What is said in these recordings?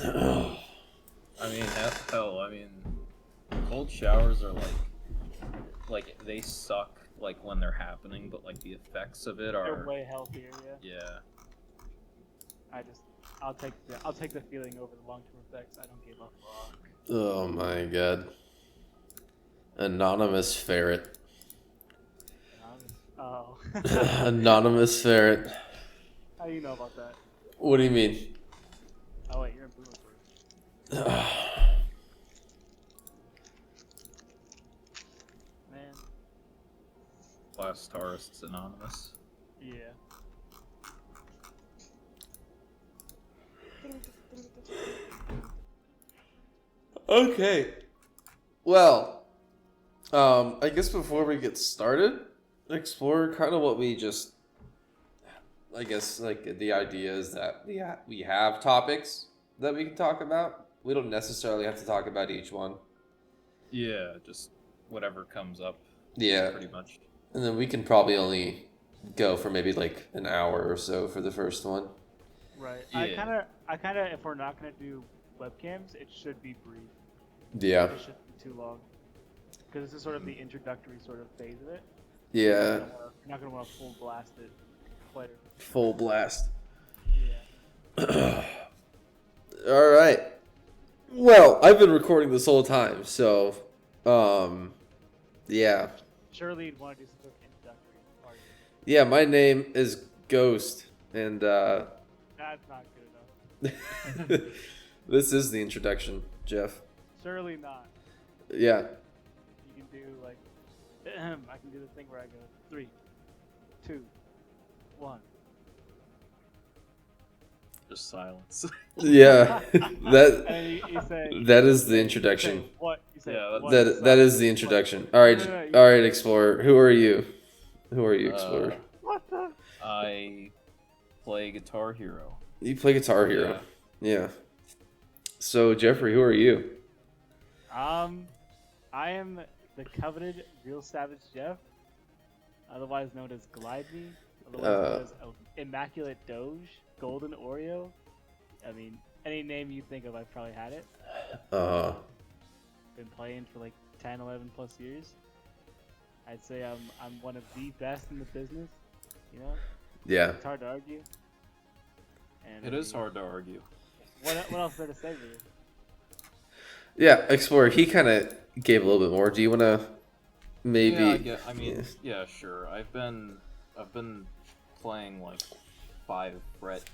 I mean, hell, I mean, cold showers are like they suck like when they're happening, but like the effects of it They're are way healthier, yeah. yeah. I'll take the feeling over the long-term effects. I don't give a fuck. Oh my god. Anonymous ferret. Oh. Anonymous ferret. How do you know about that? What do you mean? Oh wait, you're in Boomerford. Man. Last Tourists Anonymous. Yeah. Okay. Well, I guess before we get started, explore kind of what we just. I guess like the idea is that we have topics that we can talk about. We don't necessarily have to talk about each one. Yeah, just whatever comes up. Yeah. Pretty much. And then we can probably only go for maybe like an hour or so for the first one. Right. Yeah. I kinda, if we're not gonna do webcams, it should be brief. Yeah. It shouldn't be too long. Because this is sort of the introductory sort of phase of it. Yeah. You're not gonna want to full blast it quite. Full blast. Yeah. All right. Well, I've been recording this whole time, so yeah. Surely you'd want to do some sort of introductory part. Yeah, my name is Ghost, and That's not good enough. this is the introduction, Jeff. Surely not. Yeah. You can do like, I can do the thing where I go 3, 2, 1. Just silence. Yeah. And you say, that is the you introduction. say what? You say Yeah, what? That is the introduction. All right, No, all right, Explorer. Who are you? Who are you, Explorer? What the? I play Guitar Hero. You play Guitar Hero. Yeah. So Jeffrey, who are you? I am the coveted Real Savage Jeff, otherwise known as Glide Me, otherwise known as Immaculate Doge, Golden Oreo. I mean, any name you think of, I've probably had it. Been playing for like 10, 11 plus years. I'd say I'm one of the best in the business. You know, Yeah. it's hard to argue. And It is hard to argue. What else is there to say, really? Yeah, Explorer. He kind of gave a little bit more. Do you want to maybe? Yeah, sure. I've been playing like 5-fret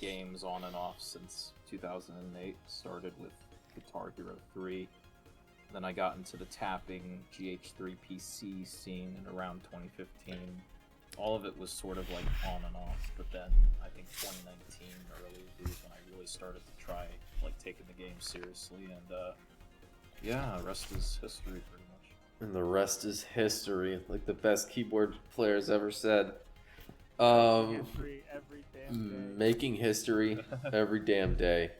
games on and off since 2008. Started with Guitar Hero 3. Then I got into the tapping GH3 PC scene in around 2015. All of it was sort of like on and off, but then I think 2019 early was when I really started to try like taking the game seriously, and yeah, the rest is history pretty much. And the rest is history, like the best keyboard players ever said. History every damn day. Making history every damn day.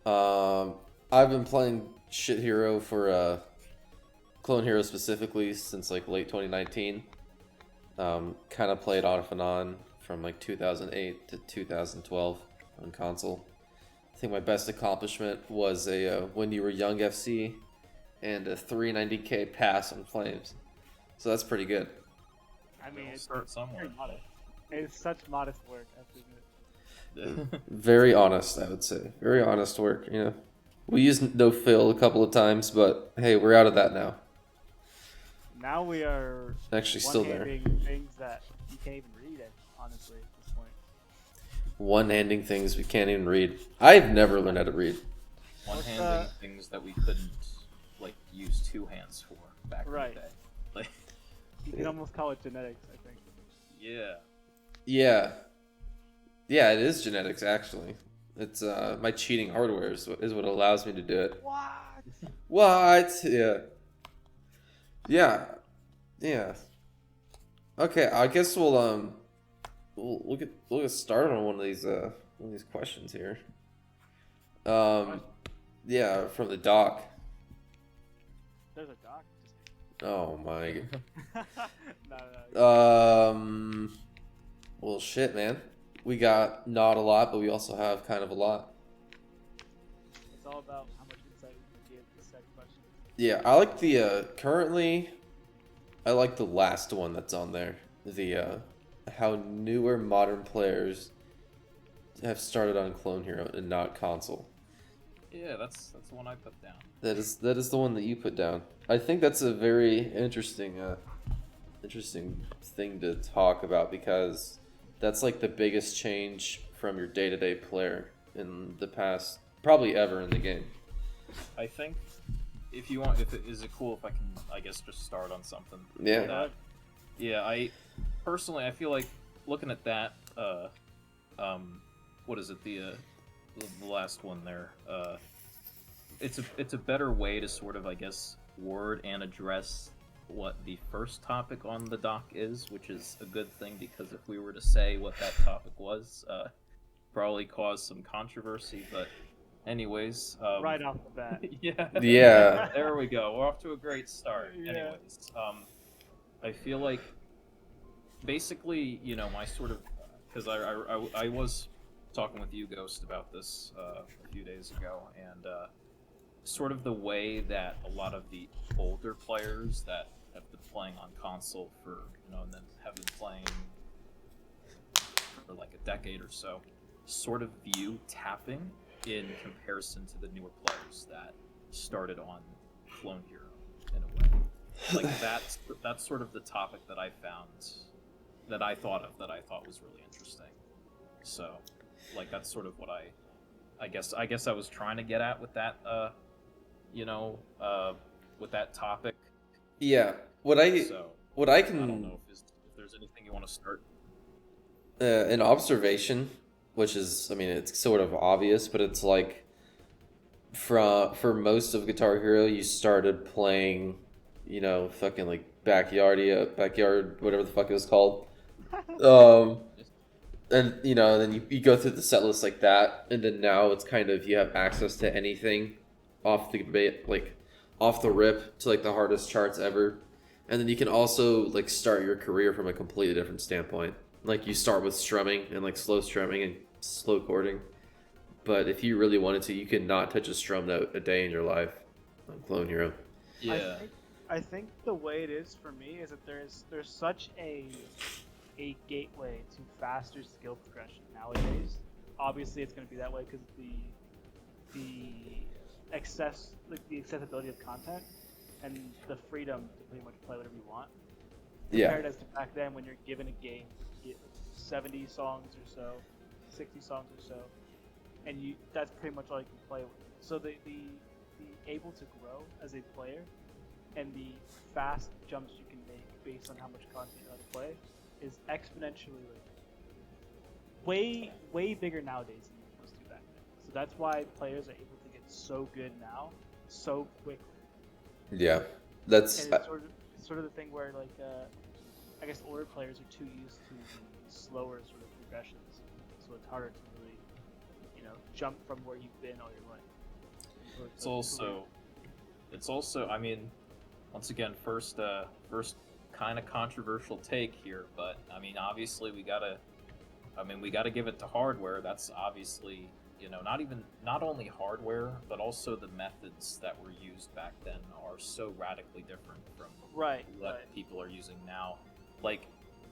I've been playing Shit Hero for Clone Hero specifically since like late 2019. Kind of played off and on from like 2008 to 2012 on console. I think my best accomplishment was a When You Were Young FC and a 390k pass on Flames. So that's pretty good. I mean, it's Start somewhere. very modest. It's such modest work, I have to admit. Very honest, I would say. Very honest work, you know. We used no fill a couple of times, but hey, we're out of that now. Now we are Actually still there. one-handing things that you can't even read it, honestly, at this point. One-handing things we can't even read. I've never learned how to read. One-handing things that we couldn't like use 2 hands for back Right. in the day. Like, You can almost call it genetics, I think. yeah. Yeah. Yeah, it is genetics, actually. It's my cheating hardware is what allows me to do it. What? What? Yeah. Yeah. Yeah. Okay, I guess we'll get started on one of these questions here. Yeah, from the doc. There's a doc. Oh my. No. Well, shit, man. We got not a lot, but we also have kind of a lot. It's all about how much insight we can give to said questions. Yeah, I like the currently. I like the last one that's on there. The how newer modern players have started on Clone Hero and not console. Yeah, that's the one I put down. That is the one that you put down. I think that's a very interesting thing to talk about because that's like the biggest change from your day-to-day player in the past, probably ever in the game. I think if you want, is it cool if I can, I guess, just start on something? Yeah. Yeah, I personally, I feel like looking at that, what is it, the last one there, it's a better way to sort of, I guess, word and address what the first topic on the doc is, which is a good thing because if we were to say what that topic was, probably cause some controversy, but anyways, Right off the bat. Yeah. There we go. We're off to a great start. Yeah. Anyways, I feel like basically, my sort of, because I was talking with you, Ghost, about this a few days ago, and sort of the way that a lot of the older players that have been playing on console for, and then have been playing for like a decade or so, sort of view tapping in comparison to the newer players that started on Clone Hero in a way. Like that's sort of the topic that I found, that I thought was really interesting. So, like that's sort of what I guess I was trying to get at with that, with that topic. Yeah. What I can I don't know if there's anything you want to start. an observation, which is, I mean, it's sort of obvious, but it's like for most of Guitar Hero, you started playing, fucking like backyard, whatever the fuck it was called. And then you go through the set list like that, and then now it's kind of you have access to anything off the off the rip to like the hardest charts ever, and then you can also like start your career from a completely different standpoint. Like you start with strumming and like slow strumming and slow chording, but if you really wanted to, you could not touch a strum note a day in your life on Clone Hero. Yeah. I think the way it is for me is that there's such a gateway to faster skill progression nowadays. Obviously, it's going to be that way because the accessibility of content and the freedom to pretty much play whatever you want. Yeah. Compared as to back then, when you're given a game, you get 70 songs or so, 60 songs or so, and that's pretty much all you can play with. So the able to grow as a player and the fast jumps you can make based on how much content you know how to play is exponentially way bigger nowadays than it was to back then. So that's why players are able to get so good now so quickly. Yeah, that's And it's sort of the thing where like I guess older players are too used to the slower sort of progressions, so it's harder to really jump from where you've been all your life. So It's also, I mean, once again, first kind of controversial take here, but I mean, obviously we gotta give it to hardware. That's obviously, not only hardware, but also the methods that were used back then are so radically different from what people are using now. Like,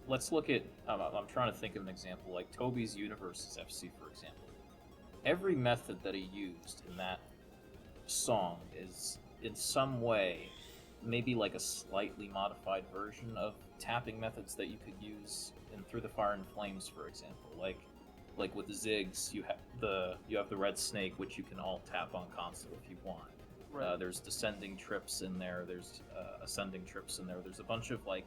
let's look at, I'm trying to think of an example, like Toby's Universe's FC, for example. Every method that he used in that song is in some way maybe like a slightly modified version of tapping methods that you could use in Through the Fire and Flames, for example. Like with the Ziggs, you have the red snake, which you can alt tap on console if you want. Right. There's descending trips in there. There's ascending trips in there. There's a bunch of like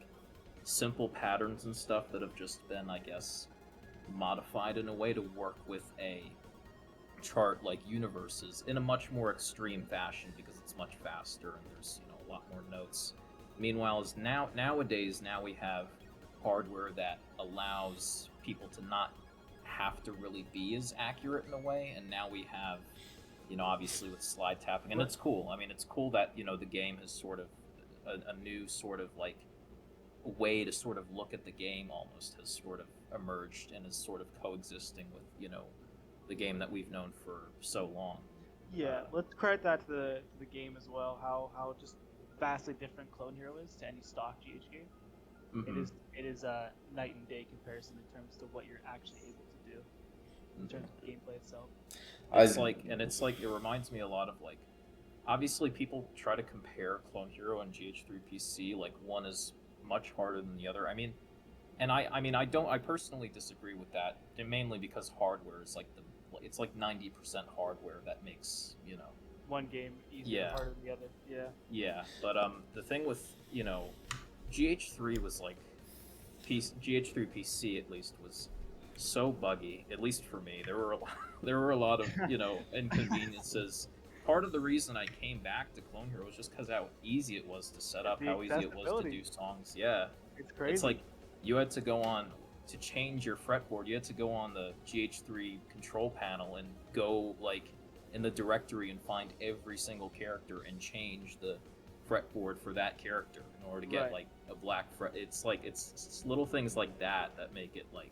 simple patterns and stuff that have just been, I guess, modified in a way to work with a chart like Universes in a much more extreme fashion because it's much faster and there's a lot more notes. Meanwhile, nowadays we have hardware that allows people to not have to really be as accurate in a way, and now we have obviously with slide tapping, and it's cool. I mean, it's cool that the game has sort of a new sort of like way to sort of look at the game almost has sort of emerged and is sort of coexisting with the game that we've known for so long. Yeah, let's credit that to the game as well. How just vastly different Clone Hero is to any stock GH game. Mm-hmm. It is a night and day comparison in terms to what you're actually able to do in terms of the gameplay itself. It's like it reminds me a lot of like, obviously people try to compare Clone Hero and GH3 PC, like one is much harder than the other. I mean, I personally disagree with that, mainly because hardware is like it's like 90% hardware that makes, One game easier Yeah. harder than the other. Yeah. Yeah, but the thing with, GH3 was like GH3 PC at least was so buggy, at least for me. There were a lot of, inconveniences. Part of the reason I came back to Clone Hero was just because how easy it was to set up, The how easy it was to accessibility. do songs. Yeah. It's crazy. It's like you had to go on to change your fretboard. You had to go on the GH3 control panel and go like in the directory and find every single character and change the fretboard for that character in order to get Right. like a black fret. It's like it's little things like that that make it like,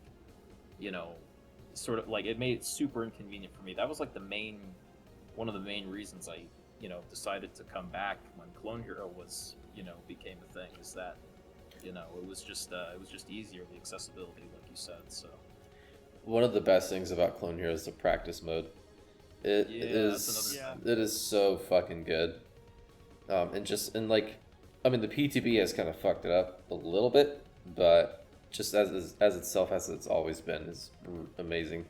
sort of like it made it super inconvenient for me. That was like one of the main reasons I, decided to come back when Clone Hero was, became a thing, is that it was just easier, the accessibility, like you said. So One of the best things about Clone Hero is the practice mode. It Yeah, is that's another it is so fucking good. And like, I mean, the PTB has kind of fucked it up a little bit, but just as itself as it's always been is amazing.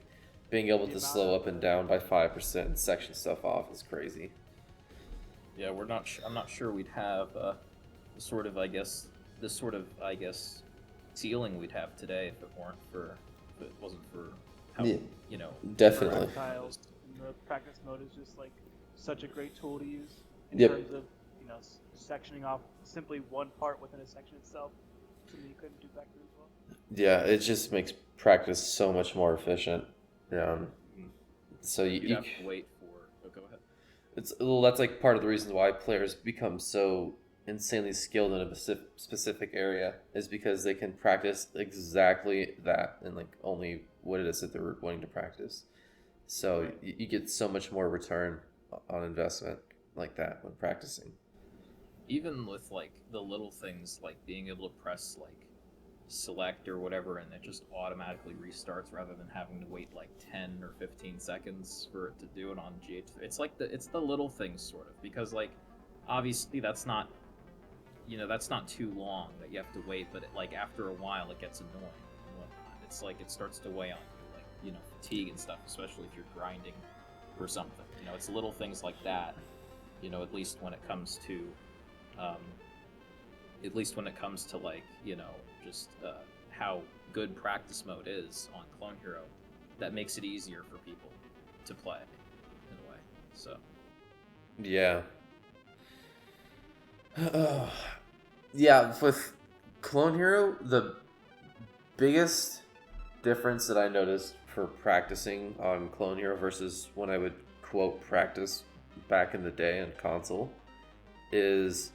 Being able The to amount slow of- up and down by 5% and section stuff off is crazy. yeah, I'm not sure we'd have the sort of I guess ceiling we'd have today if it wasn't for how Yeah. practice Definitely. Tiles. And the practice mode is just like such a great tool to use in Yep. terms of sectioning off simply one part within a section itself. Something you couldn't do back then as well. Yeah, it just makes practice so much more efficient. Mhm. So You'd have to wait for. Oh, go ahead. that's like part of the reason why players become so insanely skilled in a specific area is because they can practice exactly that and like only what it is that they're wanting to practice. So Right. you get so much more return on investment like that when practicing. Even with like the little things like being able to press like select or whatever and it just automatically restarts rather than having to wait like 10 or 15 seconds for it to do it on GH3. It's the little things sort of, because like obviously that's not too long that you have to wait, but like after a while it gets annoying and whatnot. It's like it starts to weigh on you, like fatigue and stuff, especially if you're grinding for something. It's little things like that, at least when it comes to like just how good practice mode is on Clone Hero, that makes it easier for people to play in a way. So Yeah. Yeah, with Clone Hero, the biggest difference that I noticed for practicing on Clone Hero versus when I would quote practice back in the day on console is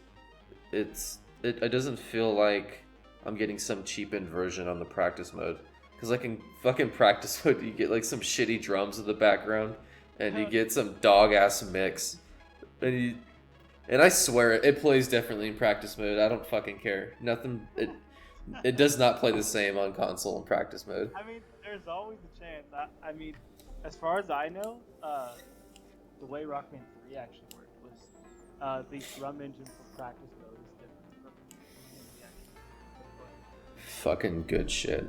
it doesn't feel like I'm getting some cheapened version on the practice mode. Because like in fucking practice mode, you get like some shitty drums in the background, and you get some dog ass mix, and I swear it plays differently in practice mode. I don't fucking care. Nothing. It does not play the same on console in practice mode. I mean, there's always a chance. I mean, as far as I know, the way Rockman 3 actually worked was the drum engine for practice mode is different from the actual. Fucking good shit.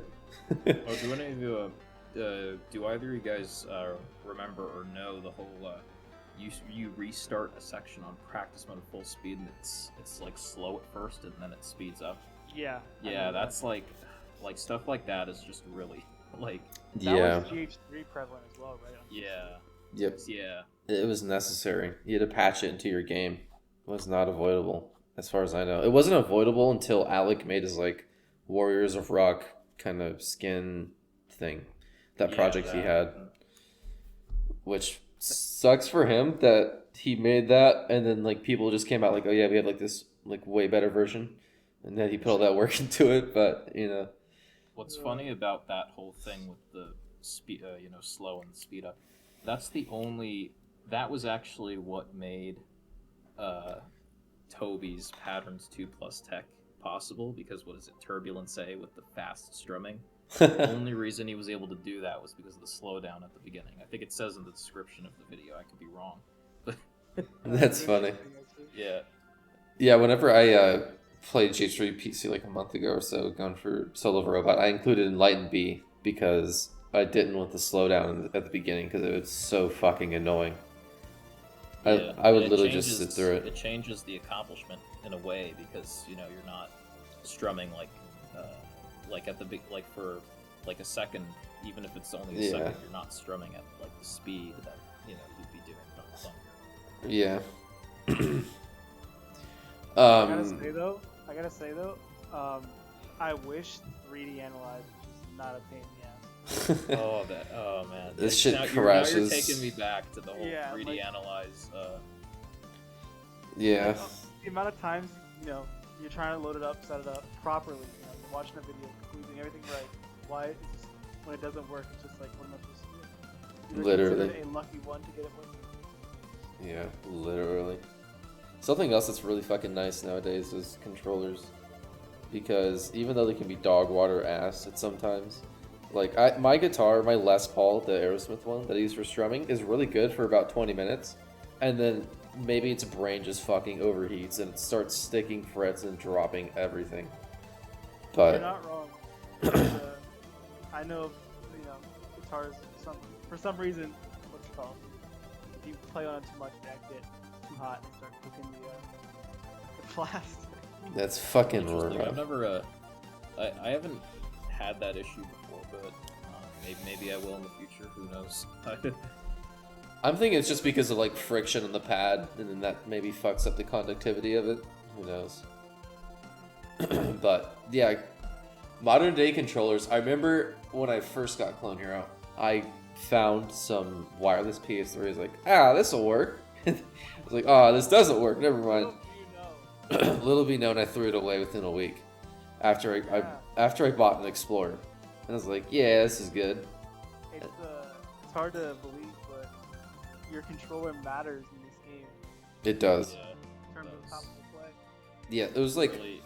oh, do any of you do either of you guys remember or know the whole you restart a section on practice mode at full speed and it's like slow at first and then it speeds up? Yeah. I Yeah, know that's like stuff like that is just really like that Yeah. was GH3 prevalent as well, right? yeah. Yep. Yeah. It was necessary. You had to patch it into your game. It was not avoidable, as far as I know. It wasn't avoidable until Alec made his like Warriors of Rock kind of skin thing. That Yeah, project he that. had. Which sucks for him that he made that and then like people just came out like, oh yeah, we have like this like way better version. And then he put all that work into it, but What's funny about that whole thing with the speed, slow and speed up, that's the only that was actually what made Toby's Patterns 2 Plus tech possible, because what is it, Turbulence A with the fast strumming? The only reason he was able to do that was because of the slowdown at the beginning. I think it says in the description of the video. I could be wrong. That's funny. Yeah. Yeah, whenever I played G3 PC like a month ago or so, going for Soul of a Robot, I included Enlightened B because I didn't want the slowdown at the beginning because it was so fucking annoying. Yeah, I would and literally just sit through it. It changes the accomplishment in a way because you're not strumming like at the big for like a second, even if it's only a second. You're not strumming at like the speed that you'd be doing on the phone. Yeah. I gotta say though, I wish 3D Analyze was just not a pain in the ass. Oh man, this shit now, crashes. You're taking me back to the whole 3D Analyze. Yeah. The amount of times you're trying to load it up, set it up properly. You're watching a video, doing everything right. Why is this, when it doesn't work, it's just like, what am I supposed to do? You're Literally. a lucky one to get it working. Yeah, literally. Something else that's really fucking nice nowadays is controllers, because even though they can be dog water ass at sometimes, like my guitar, my Les Paul, the Aerosmith one that I use for strumming, is really good for about 20 minutes, and then maybe its brain just fucking overheats and it starts sticking frets and dropping everything. But you're not wrong. I know, guitars. For some reason, what's it called? If you play on it too much, they get too hot and start cooking the plastic. that's fucking Interesting. rough. I've never, I haven't had that issue before, but maybe I will in the future. Who knows? I'm thinking it's just because of like friction on the pad, and then that maybe fucks up the conductivity of it. Who knows? But yeah, modern day controllers. I remember when I first got Clone Hero, I found some wireless PS3. I was like, this will work. I was like, this doesn't work. Never mind. Little be known, I threw it away within a week after I bought an Xplorer, and I was like, yeah, this is good. It's hard to believe, but your controller matters in this game. It does. Yeah, In terms of how to play. Yeah, it was like, really,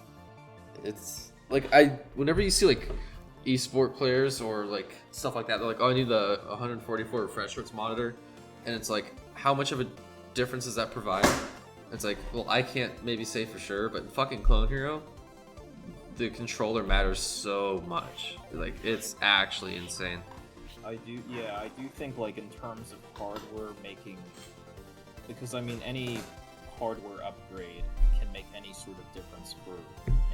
it's like whenever you see like esport players or like stuff like that, they're like, I need the 144 refresh rates monitor, and it's like, how much of a difference does that provide? It's like, well, I can't maybe say for sure, but in fucking Clone Hero, the controller matters so much. Like, it's actually insane. I do think like in terms of hardware making, because I mean any hardware upgrade can make any sort of difference for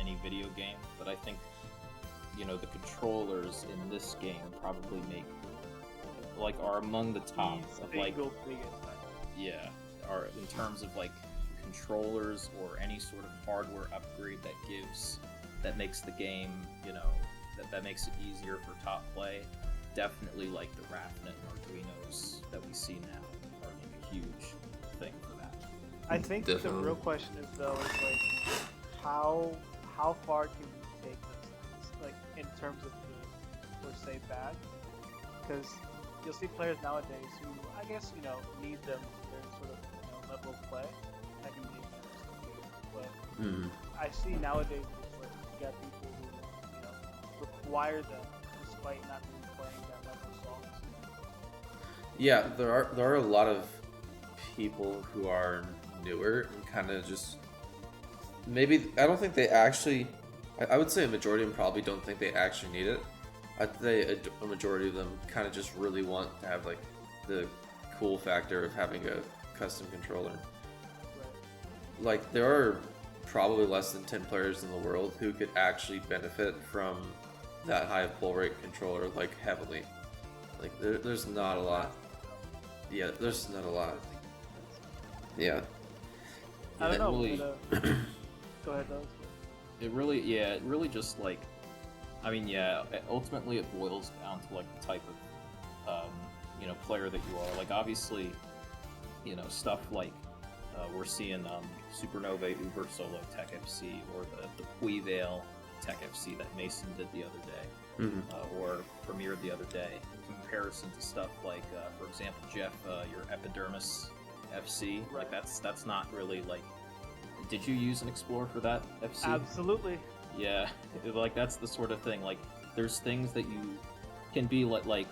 any video game, but I think the controllers in this game probably are among the top of like are in terms of like controllers or any sort of hardware upgrade that makes the game that makes it easier for top play. Definitely like the Raphnet and Arduinos that we see now are like a huge thing for that. I think Definitely. the real question is though, is like how far can we take this, like in terms of good or say bad? Because you'll see players nowadays who I guess need them for their sort of level of play. I can be but I see nowadays where you got people who require them despite not really playing that level of songs. Yeah, there are a lot of people who are newer and kind of just maybe I don't think they actually. I would say a majority of them probably don't think they actually need it. I'd say a majority of them kind of just really want to have like the cool factor of having a custom controller. Right. Like there are probably less than 10 players in the world who could actually benefit from that high pull rate controller like heavily. Like there's not a lot. Yeah, there's not a lot. Yeah. I don't know. Really, But, go ahead, though. it really just like, I mean, ultimately it boils down to like the type of, player that you are. Like obviously, stuff like we're seeing Supernova Uber Solo Tech FC or the Puivale Tech FC that Mason did the other day, or premiered the other day. In comparison to stuff like, for example, Jeff, your Epidermis FC. Right. Like that's not really like. Did you use an Explorer for that FC? Absolutely. Yeah, like that's the sort of thing. Like there's things that you can be like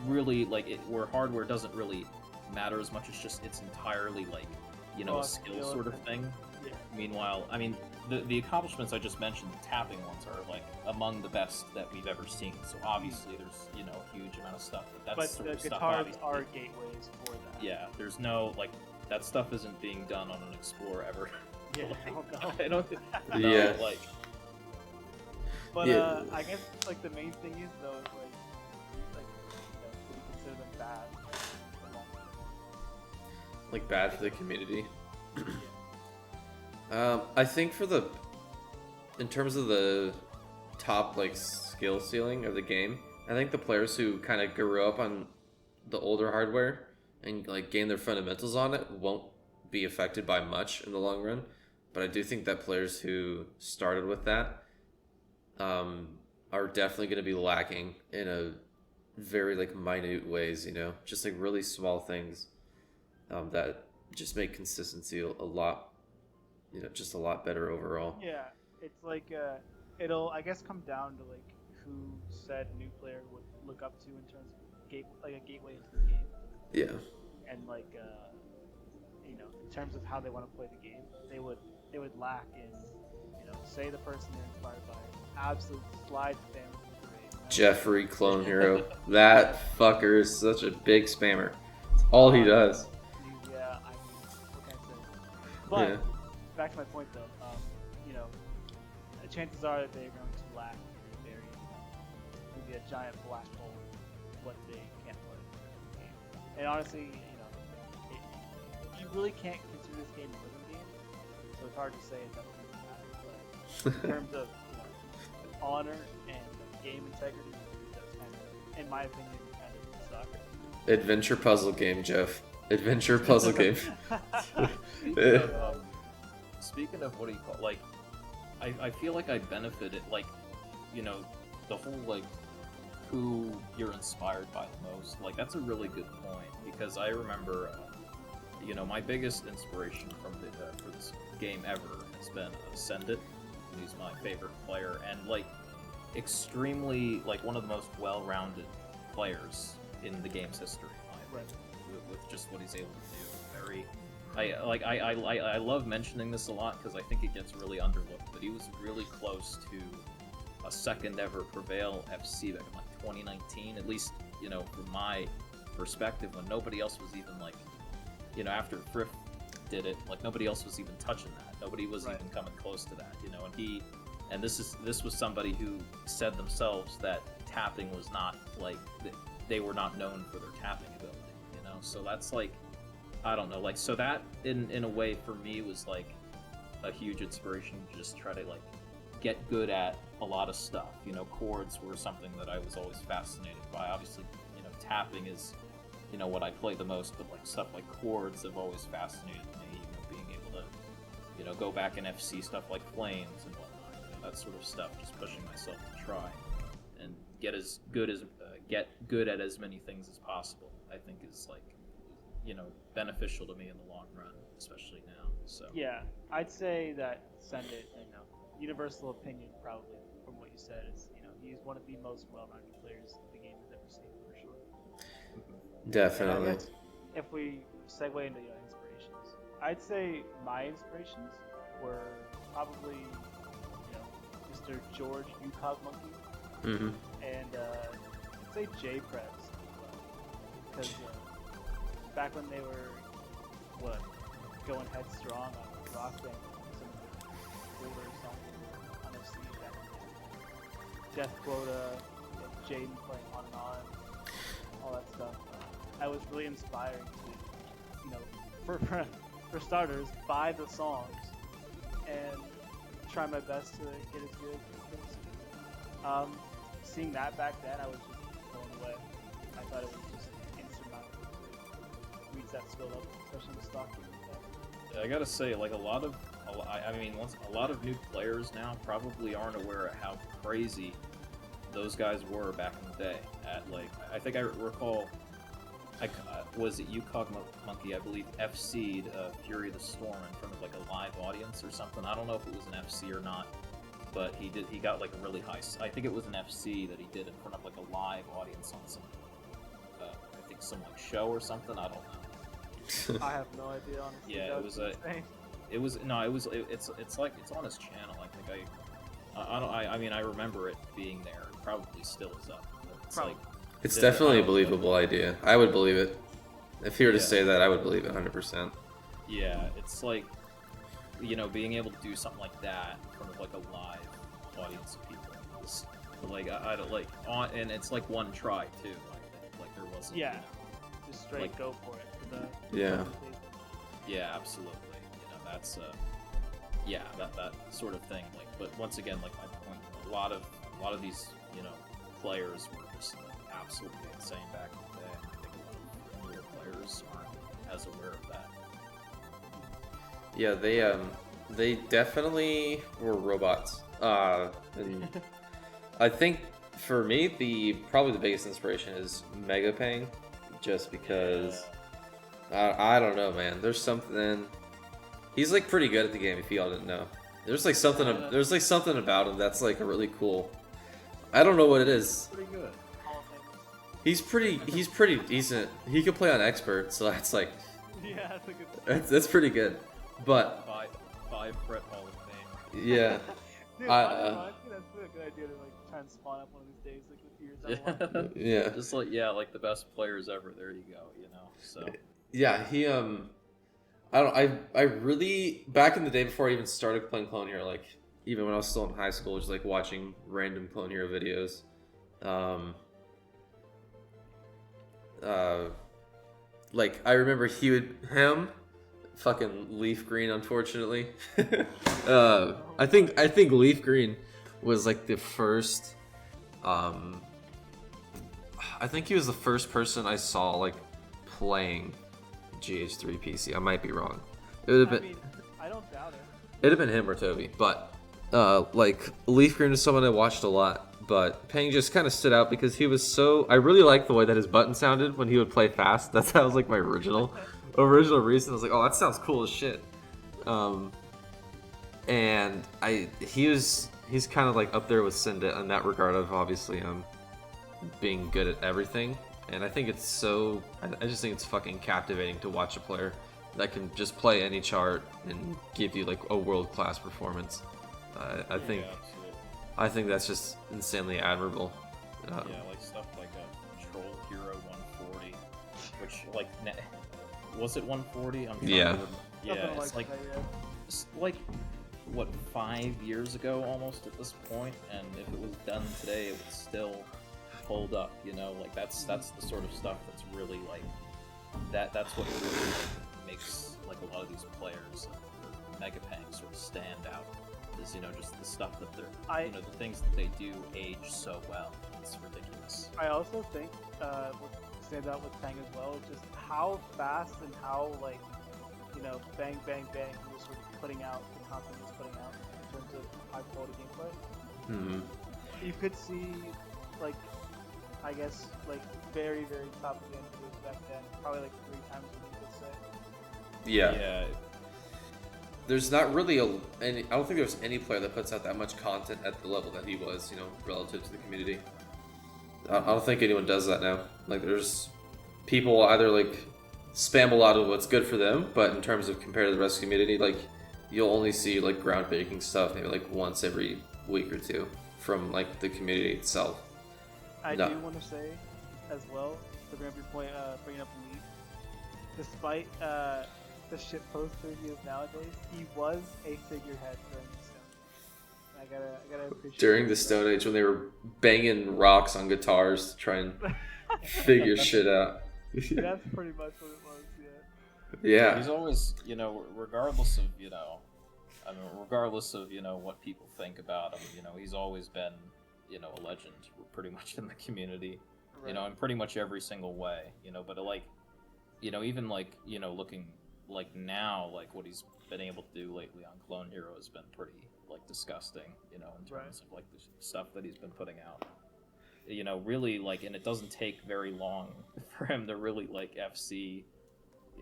really like where hardware doesn't really matter as much. It's entirely like a skill sort of thing. Yeah. Meanwhile, I mean the accomplishments I just mentioned, the tapping ones, are like among the best that we've ever seen. So obviously there's a huge amount of stuff. But that's But sort the of guitars stuff, are gateways for that. yeah. There's no like that stuff isn't being done on an Explorer ever. Yeah. I don't think. Yeah. No, like. But Yeah. I guess like the main thing is though, is like we consider them bad. Like bad for the community. I think in terms of the top like skill ceiling of the game, I think the players who kind of grew up on the older hardware and like gain their fundamentals on it won't be affected by much in the long run. But I do think that players who started with that are definitely going to be lacking in a very like minute ways, just like really small things that just make consistency a lot, just a lot better overall. Yeah, it's like it'll I guess come down to like who said new player would look up to in terms of a gateway into the game. Yeah. And like in terms of how they want to play the game, they would lack in say the person they're inspired by absolute slide spammer. Jeffrey, clone hero. That fucker is such a big spammer. It's all he does. Yeah, I mean, what can I say? But Yeah. back to my point though, chances are that they're going to lack a very maybe a giant black hole what they can't play in the game. And honestly, you really can't consider this game a rhythm game, so it's hard to say it doesn't really matter. But in terms of honor and game integrity, that's kind of, in my opinion, kind of suck. Adventure puzzle game, Jeff. Adventure puzzle game. Speaking of what do you call like, I feel like I benefited like, the whole like who you're inspired by the most. Like that's a really good point because I remember, my biggest inspiration from for this game ever has been Ascendant. He's my favorite player and like extremely like one of the most well-rounded players in the game's history. With just what he's able to do, I love mentioning this a lot because I think it gets really underlooked. But he was really close to a second ever Prevail FC back in like 2019, at least from my perspective, when nobody else was even like, after Friff did it, like nobody else was even touching that. Nobody was even coming close to that, and this was somebody who said themselves that tapping was not like they were not known for their tapping ability, so that's like, I don't know, like, so that in a way for me was like a huge inspiration to just try to like get good at a lot of stuff. Chords were something that I was always fascinated by. Obviously, tapping is what I play the most, but like stuff like chords have always fascinated me. Being able to go back and FC stuff like Flames and whatnot, that sort of stuff. Just pushing myself to try and get good at as many things as possible. I think is like beneficial to me in the long run, especially now. So yeah, I'd say that Send It, universal opinion probably from what you said is he's one of the most well-rounded players the game has ever seen for sure. Definitely. And I guess if we segue into inspirations, I'd say my inspirations were probably Mr. George Yukog Monkey and I'd say J-Prez because back when they were going headstrong on Rock Band, some of the older songs on FC back in Death Quota, Jaden playing On and On, all that stuff. I was really inspired to, for starters, buy the songs and try my best to get as good as seeing that back then, I was just blown away. I thought it was just insurmountable to reach that skill level, especially with stock games. I gotta say, like a lot of new players now probably aren't aware of how crazy those guys were back in the day. At like, I think I recall Was it UCog Monkey? I believe FC'd Fury the Storm in front of like a live audience or something. I don't know if it was an FC or not, but he did. He got like a really high. I think it was an FC that he did in front of like a live audience on some, I think some like show or something. I don't know. I have no idea, honestly. Yeah, That it was insane. It was no. It was. It's like it's on his channel. I think I mean I remember it being there. It probably still is up. It's Probably. like It's I definitely a don't know. believable idea. I would believe it. If he were to Yeah. say that, I would believe it 100%. Yeah, it's like, being able to do something like that in front of like a live audience of people. Is, like I don't like on, and it's like one try too. Like there wasn't. Yeah. Just straight Like- go for it. For the Yeah. Yeah, absolutely. That's yeah, that sort of thing. Like, but once again, like my point, a lot of these players were just like, absolutely insane back in the day. And I think a lot of newer players aren't as aware of that. Yeah, they definitely were robots. And I think for me, probably the biggest inspiration is Megapang, just because I don't know, man. There's something. He's like pretty good at the game. If y'all didn't know, there's like something. There's like something about him that's like a really cool. I don't know what it is. Pretty good. Hall of Famers. He's pretty decent. He could play on expert, so that's like Yeah, that's a good. that's pretty good. But Five Fret Hall of Fame. yeah, Dude, honestly, that's a good idea to like try and spawn up one of these days, like with years down the line. yeah, Just like like the best players ever. There you go. So yeah. He I really back in the day before I even started playing Clone Hero, like even when I was still in high school, just like watching random Clone Hero videos. Like I remember him fucking Leaf Green, unfortunately. I think Leaf Green was like the first I think he was the first person I saw like playing GH3 PC. I might be wrong. It would have I been mean, I don't doubt it. it'd have been him or Toby, but like Leaf Green is someone I watched a lot. But Pang just kind of stood out because he was so. I really liked the way that his button sounded when he would play fast. That was like my original reason. I was like, oh, that sounds cool as shit. And he's kind of like up there with Syndit in that regard of obviously being good at everything. And I think it's so. I just think it's fucking captivating to watch a player that can just play any chart and give you like a world-class performance. I think. absolutely. I think that's just insanely admirable. Yeah, like stuff like a Troll Hero 140, which like was it 140? I'm trying Yeah. to remember. Yeah, Something it's like that, yeah. it's like what 5 years ago almost at this point, and if it was done today, it would still hold up. Like that's the sort of stuff that's really like that's what really makes like a lot of these players, Megapang, sort of stand out. Is just the stuff that they're the things that they do age so well. It's ridiculous. I also think what stands out with Pang as well is just how fast and how like bang bang bang he was sort of putting out the content he was putting out in terms of high quality gameplay. Mm-hmm. You could see like I guess like very very top of the end back then, probably like 3 times what you could say. Yeah. There's not really I don't think there's any player that puts out that much content at the level that he was, relative to the community. I don't think anyone does that now. Like, there's people either like spam a lot of what's good for them, but in terms of compared to the rest of the community, like you'll only see like groundbreaking stuff maybe like once every week or two from like the community itself. I No. do want to say as well to bring up your point, bringing up Leaf, despite the shit poster he is nowadays, he was a figurehead during the Stone Age. I gotta appreciate During that. the Stone Age when they were banging rocks on guitars to try and figure shit out. That's pretty much what it was, yeah. Yeah. He's always, regardless of, regardless of, what people think about him, he's always been, a legend pretty much in the community, Right. in pretty much every single way, but like, even like, looking like now, like what he's been able to do lately on Clone Hero has been pretty like disgusting, in terms of like the stuff that he's been putting out. you know, really like, and it doesn't take very long for him to really like FC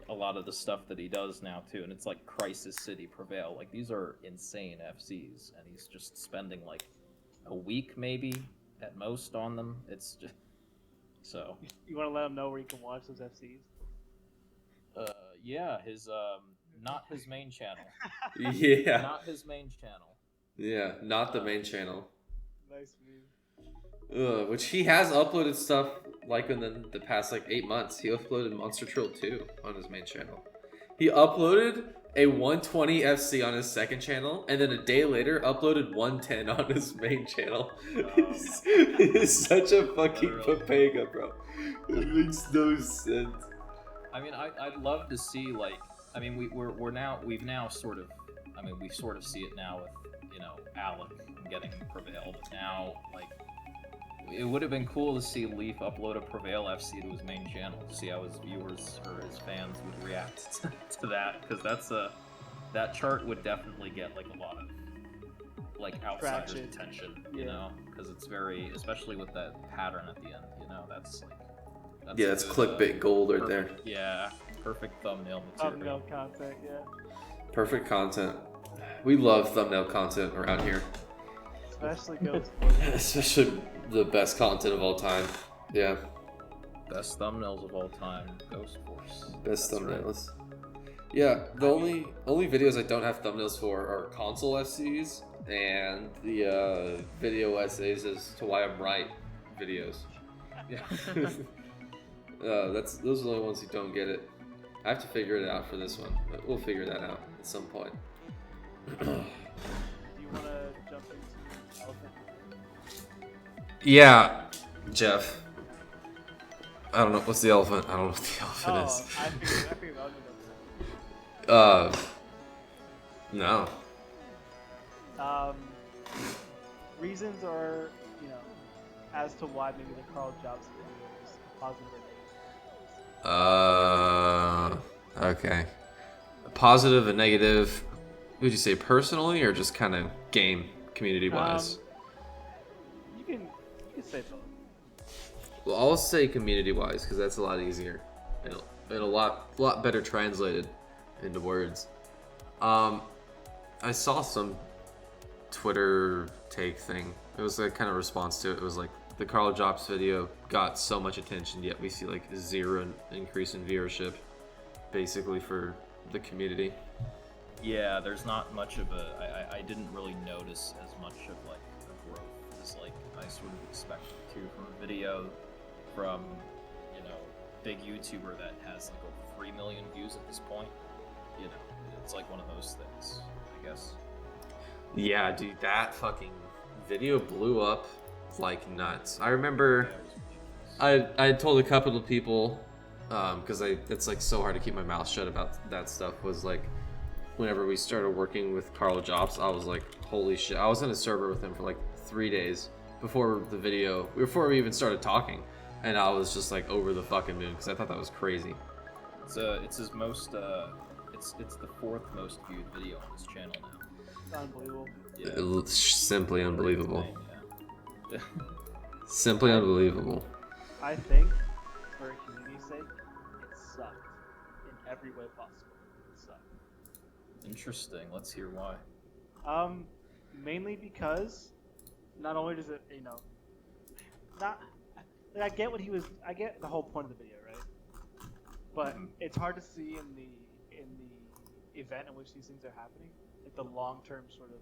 a lot of the stuff that he does now too. And it's like Crisis City, Prevail. Like these are insane FCs, and he's just spending like a week maybe at most on them. It's just so. You want to let him know where you can watch those FCs? Yeah, his not his main channel. Yeah. Not his main channel. Yeah, not the main channel. Nice move. Which he has uploaded stuff like in the past like 8 months. He uploaded Monster Trill 2 on his main channel. He uploaded a 120 FC on his second channel, and then a day later uploaded 110 on his main channel. He's such a fucking papega, bro. It makes no sense. I mean, I'd love to see like, I mean, we've now sort of, I mean, we sort of see it now with, you know, Alec getting Prevail, but now like, it would have been cool to see Leaf upload a Prevail FC to his main channel to see how his viewers or his fans would react to that, because that chart would definitely get like a lot of like outsiders' attention, you know, because it's very, especially with that pattern at the end, you know, that's like. That's clickbait gold right there. Yeah, perfect thumbnail material. Thumbnail content, yeah. Perfect content. We love thumbnail content around here. Especially Ghost. Especially the best content of all time. Yeah. Best thumbnails of all time, Ghost Force. Best thumbnails. Right. Yeah, the only videos I don't have thumbnails for are console FCs and the video essays as to why I'm right videos. Yeah. Those are the only ones who don't get it. I have to figure it out for this one, but we'll figure that out at some point. Do you want to jump into Elephant? Yeah, Jeff. I don't know. What's the elephant? I don't know what the elephant is. I figured I'll do No. Reasons are, you know, as to why maybe the Carl Jobs video is positive or negative. Okay. Positive and negative. Would you say personally or just kind of game community wise? You can say both. Well, I'll say community wise because that's a lot easier and a lot better translated into words. I saw some Twitter take thing. It was a kind of response to it. It was like the Carl Jobs video got so much attention, yet we see like zero increase in viewership, basically for the community. Yeah, there's not much of a. I didn't really notice as much of like a growth as like I sort of expected to from a video from, you know, big YouTuber that has like over 3 million views at this point. You know, it's like one of those things, I guess. Yeah, dude, that fucking video blew up like nuts. I remember I told a couple of people, because it's like so hard to keep my mouth shut about that stuff, was like whenever we started working with Carl Jobs, I was like, holy shit. I was in a server with him for like 3 days before we even started talking, and I was just like over the fucking moon because I thought that was crazy. It's his most it's the 4th most viewed video on his channel now. Unbelievable. Yeah. It's simply unbelievable. Yeah. Simply unbelievable. I think, for community's sake, it sucked in every way possible. It sucked. Interesting. Let's hear why. Mainly because not only does it, you know, I get the whole point of the video, right? But it's hard to see in the event in which these things are happening, like the long-term sort of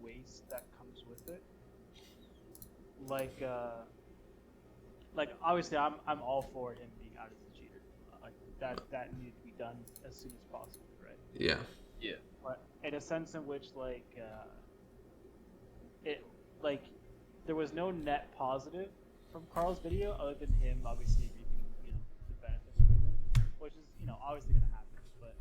waste that comes with it. Like obviously I'm all for him being out as a cheater. Like that needed to be done as soon as possible, right? Yeah. Yeah. But in a sense in which there was no net positive from Carl's video other than him obviously reaping, you know, the benefits of it, which is, you know, obviously gonna happen. But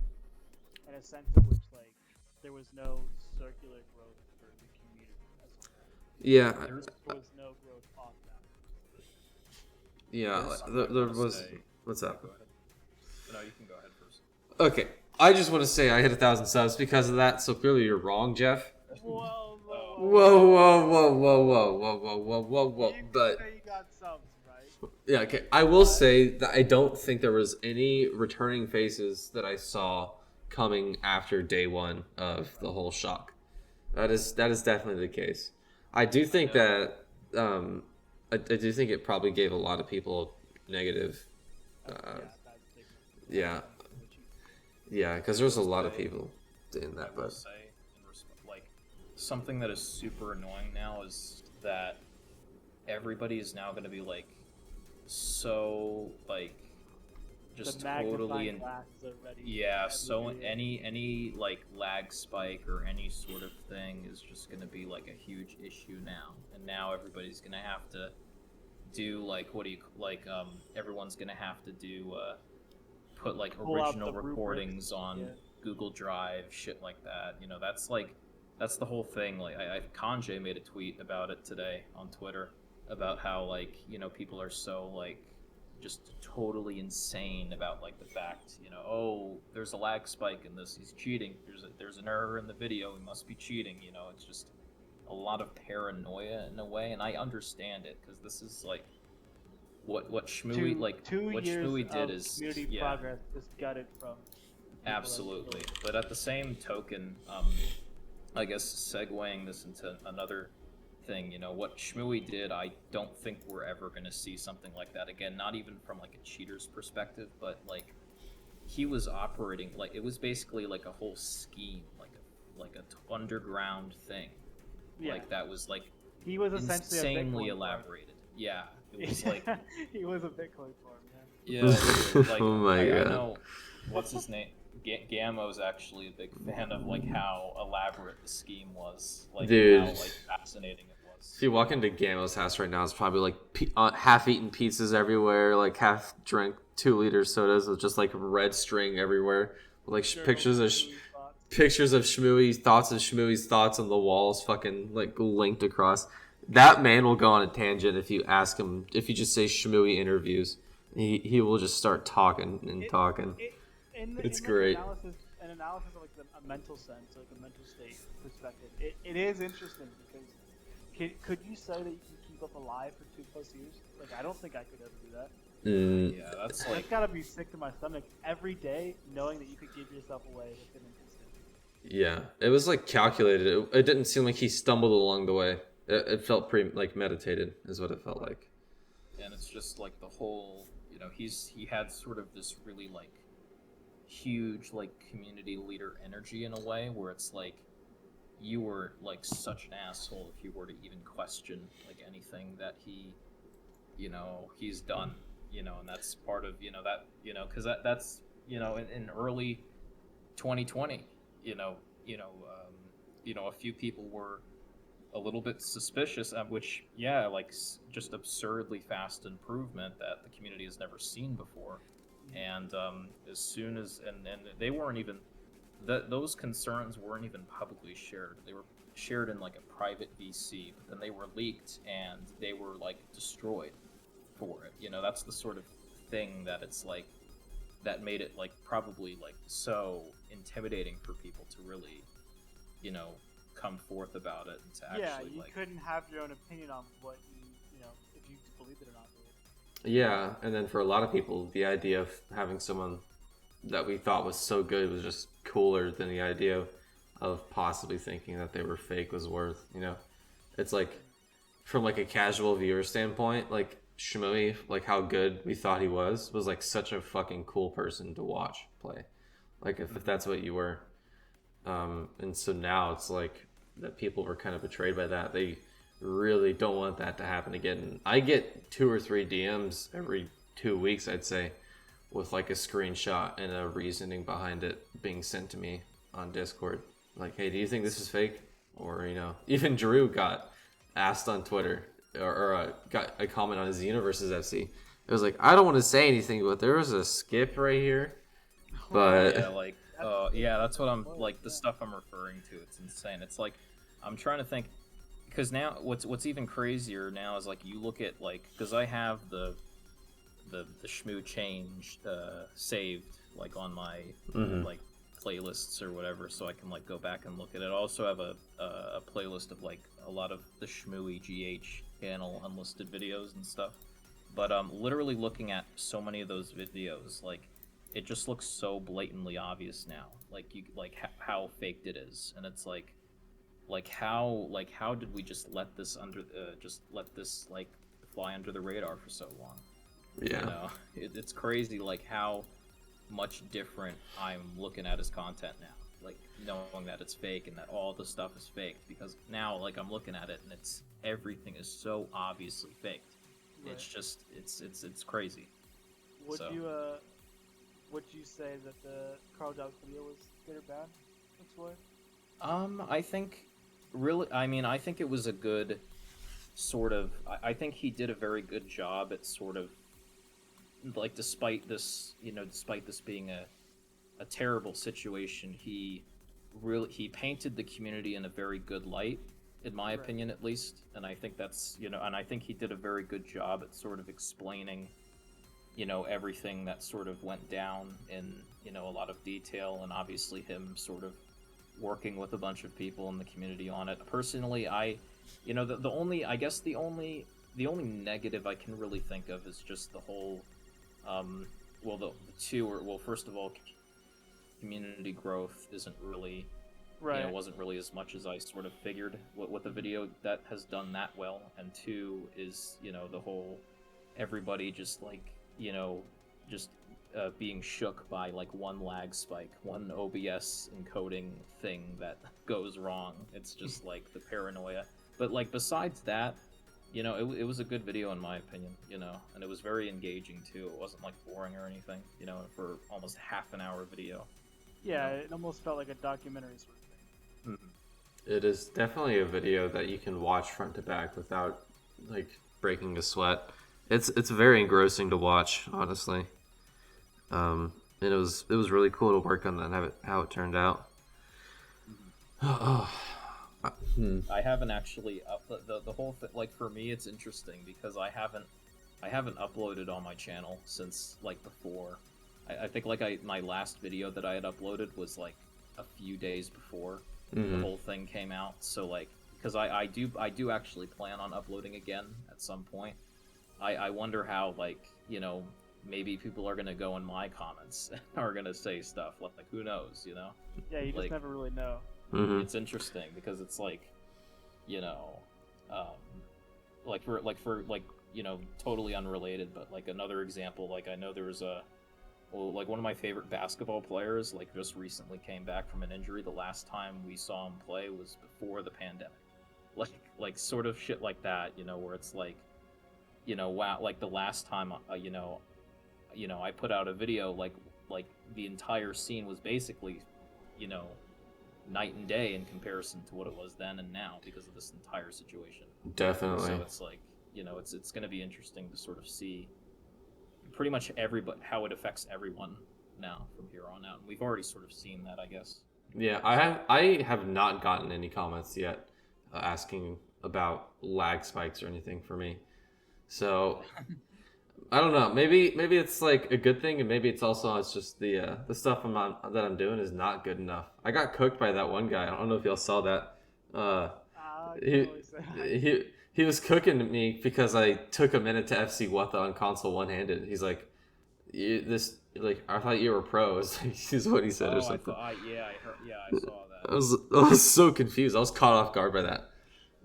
in a sense in which like there was no circular growth for the community as a whole. Yeah. There was no growth off that. Yeah, there was. What's up? Go ahead. No, you can go ahead first. Okay, I just want to say I hit 1,000 subs because of that. So clearly you're wrong, Jeff. Whoa. Whoa. But got subs, right? Yeah, okay. I will say that I don't think there was any returning faces that I saw coming after day one of the whole shock. That is definitely the case. I do think that I do think it probably gave a lot of people negative. Yeah, yeah, because there's a lot of people in that. I will say, like, something that is super annoying now is that everybody is now going to be like so like just totally in so any like lag spike or any sort of thing is just going to be like a huge issue now, and now everybody's going to have to do like everyone's going to have to do put like original recordings on Google Drive, shit like that. You know, that's the whole thing. Like Kanye made a tweet about it today on Twitter about how like, you know, people are so like just totally insane about like the fact, you know, oh, there's a lag spike in this, he's cheating. There's an error in the video, he must be cheating. You know, it's just a lot of paranoia in a way, and I understand it because this is like what Shmooey what Shmooey did is community progress just got it from absolutely. But at the same token, I guess segueing this into another thing, you know, what Shmooey did, I don't think we're ever going to see something like that again, not even from like a cheater's perspective, but like he was operating like it was basically like a whole scheme, like a underground thing. Like that was like he was essentially insanely elaborated. Yeah, it was like he was a Bitcoin farm, man. Yeah, like oh my God. I know what's his name. Gamo's actually a big fan of like how elaborate the scheme was, like dude, how like fascinating it was. If you walk into Gamo's house right now, it's probably like half-eaten pizzas everywhere, like half-drank 2-liter sodas with just like red string everywhere, like pictures of Shmooey, thoughts of Shmooey's thoughts on the walls, fucking like linked across. That man will go on a tangent if you ask him. If you just say Shmooey interviews, he will just start talking and talking. It's great. An analysis of like a mental sense, like a mental state perspective. It is interesting because could you say that you can keep up alive for 2+ years? Like I don't think I could ever do that. Yeah, that's like it's gotta be sick to my stomach every day knowing that you could give yourself away within an instant. Yeah, it was like calculated. It didn't seem like he stumbled along the way. It felt pretty like meditated, is what it felt like. And it's just like the whole, you know, he had sort of this really like huge like community leader energy in a way where it's like you were like such an asshole if you were to even question like anything that he's done, you know, and that's part of, you know, that, you know, because that's you know in early 2020, a few people were a little bit suspicious, which like just absurdly fast improvement that the community has never seen before. And as soon as and they weren't even those concerns weren't even publicly shared. They were shared in like a private VC, but then they were leaked and they were like destroyed for it. You know, that's the sort of thing that it's like that made it like probably like so intimidating for people to really, you know, come forth about it and to actually you like couldn't have your own opinion on what you know, if you believed it or not. Yeah, and then for a lot of people, the idea of having someone that we thought was so good was just cooler than the idea of possibly thinking that they were fake was worth, you know? It's like, from like a casual viewer standpoint, like Shmooey, like how good we thought he was like such a fucking cool person to watch play. Like if that's what you were. And so now it's like that people were kind of betrayed by that. They really don't want that to happen again. I get 2 or 3 DMs every 2 weeks, I'd say, with like a screenshot and a reasoning behind it being sent to me on Discord. Like, hey, do you think this is fake? Or, you know, even Drew got asked on Twitter or got a comment on his Universes FC. It was like, I don't want to say anything, but there was a skip right here. But yeah, like that's what I'm like the stuff I'm referring to. It's insane. It's like I'm trying to think. Because now, what's even crazier now is like you look at like because I have the Shmoo change saved like on my like playlists or whatever, so I can like go back and look at it. I also have a playlist of like a lot of the Shmooey GH channel unlisted videos and stuff. But literally looking at so many of those videos, like it just looks so blatantly obvious now. Like you like how faked it is, and it's like how did we just let this like fly under the radar for so long? Yeah. You know, it's crazy like how much different I'm looking at his content now. Like knowing that it's fake and that all the stuff is fake, because now like I'm looking at it and everything is so obviously faked. Right. It's just it's crazy. Would you say that the Carl Jobs video was good or bad? I think I think it was a good sort of. I think he did a very good job at sort of like despite this being a terrible situation, he painted the community in a very good light, in my opinion at least, and I think that's and I think he did a very good job at sort of explaining everything that sort of went down in a lot of detail, and obviously him sort of working with a bunch of people in the community on it. Personally, the only negative I can really think of is just the whole first of all, community growth isn't really wasn't really as much as I sort of figured with a video that has done that well, and two is the whole everybody just like being shook by like one lag spike, one OBS encoding thing that goes wrong. It's just like the paranoia. But like besides that, it was a good video in my opinion, and it was very engaging too. It wasn't like boring or anything, for almost half an hour video. Yeah, it almost felt like a documentary sort of thing. Mm-hmm. It is definitely a video that you can watch front to back without like breaking a sweat. It's very engrossing to watch, honestly. And it was really cool to work on that and have how it turned out. I haven't actually the whole thing. Like for me, it's interesting because I haven't uploaded on my channel since like before. I think like my last video that I had uploaded was like a few days before the whole thing came out. So like because I do actually plan on uploading again at some point. I wonder how like maybe people are gonna go in my comments and are gonna say stuff like who knows, Yeah, you just never really know. Mm-hmm. It's interesting because it's like, for totally unrelated, but like another example, like I know there was like one of my favorite basketball players like just recently came back from an injury. The last time we saw him play was before the pandemic. Like sort of shit like that, where it's like, wow, like the last time, I put out a video, like the entire scene was basically, night and day in comparison to what it was then and now because of this entire situation. Definitely. So it's like, it's going to be interesting to sort of see pretty much how it affects everyone now from here on out. And we've already sort of seen that, I guess. Yeah, I have not gotten any comments yet asking about lag spikes or anything for me. So I don't know. Maybe it's like a good thing, and maybe it's just the stuff that I'm doing is not good enough. I got cooked by that one guy. I don't know if y'all saw that. He was cooking me because I took a minute to FC Wutha on console one-handed. He's like, I thought you were pros. Is what he said or something. I saw that. I was so confused. I was caught off guard by that.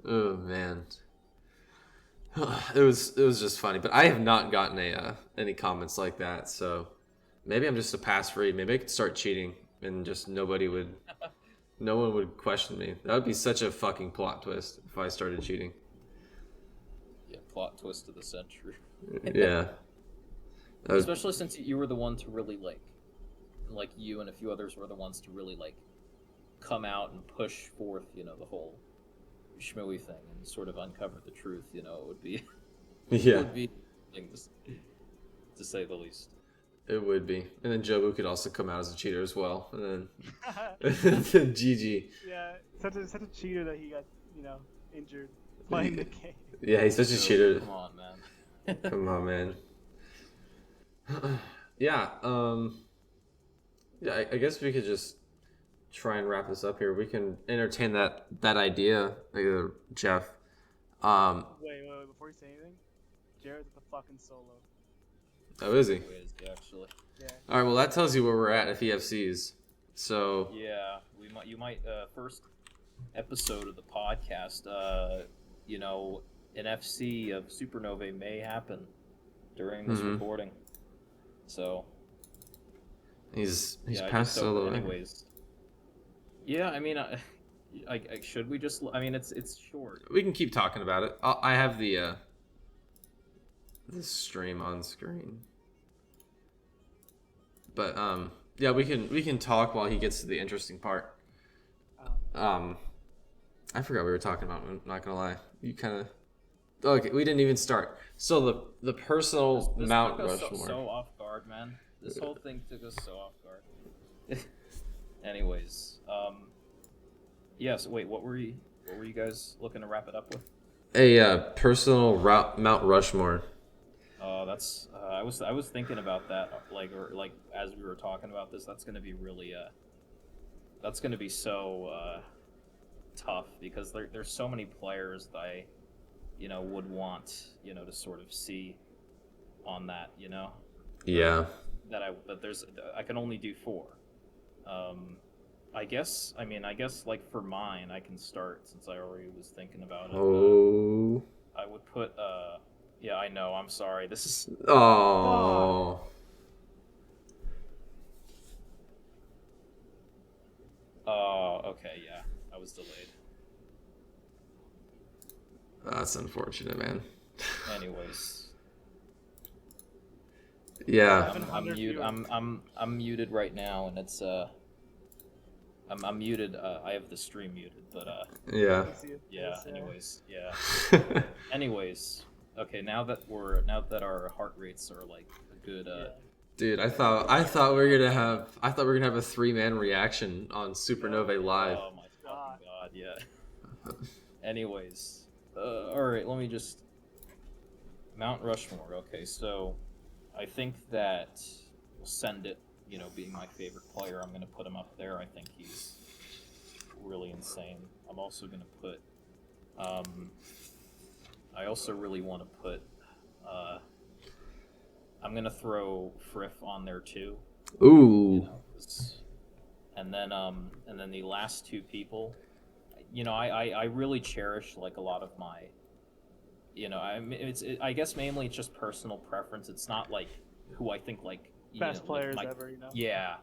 Oh man. It was just funny, but I have not gotten any comments like that. So maybe I'm just a pass read. Maybe I could start cheating, and just no one would question me. That would be such a fucking plot twist if I started cheating. Yeah, plot twist of the century. Yeah. Especially since you were the one to really like you and a few others were the ones to really like come out and push forth, the whole Shmooey thing and sort of uncover the truth. It would be yeah, it would be to say the least. It would be. And then Jobu could also come out as a cheater as well, and then GG. Yeah, such a cheater that he got injured playing the game. Yeah, he's such a cheater. Come on, man. Come on, man. Yeah. Yeah. I guess we could just try and wrap this up here. We can entertain that idea, Jeff. Wait, before you say anything, Jared's at the fucking solo. Oh, is he? Actually. Yeah. All right. Well, that tells you where we're at if he FCs. So. Yeah, you might first episode of the podcast. You know, an FC of Supernovae may happen during this recording. So. He's yeah, past solo. Anyways. Yeah, I mean, I should we just? I mean, it's short. We can keep talking about it. I have the stream on screen, but yeah, we can talk while he gets to the interesting part. I forgot we were talking about. I'm not gonna lie. You kind of. Okay, we didn't even start. So the personal this Mount took us Rushmore. so off guard, man. This whole thing took us so off guard. Anyways, yes. Wait, what were you guys looking to wrap it up with? A personal Mount Rushmore. That's I was thinking about that, like as we were talking about this. That's gonna be really that's gonna be so tough because there's so many players that I, would want, to sort of see on that, Yeah. But I can only do 4. I guess like for mine, I can start since I already was thinking about it. Oh. I would put yeah, I know. I'm sorry. This is. Oh. Okay. Yeah, I was delayed. That's unfortunate, man. Anyways. Yeah. I'm muted right now, and it's I'm muted. I have the stream muted, but Yeah. yeah. Anyways, okay. Now that our heart rates are like a good. Dude, I thought we were gonna have a 3-man reaction on Supernovae Live. Oh my fucking god! Yeah. Anyways, all right. Let me just Mount Rushmore. Okay, so I think that we'll send it. Being my favorite player, I'm gonna put him up there. I think he's really insane. I'm also gonna put. I also really want to put. I'm gonna throw Frith on there too. Ooh. And then the last 2 people. I really cherish like a lot of my. I guess mainly it's just personal preference. It's not like who I think like. Best players ever, Yeah.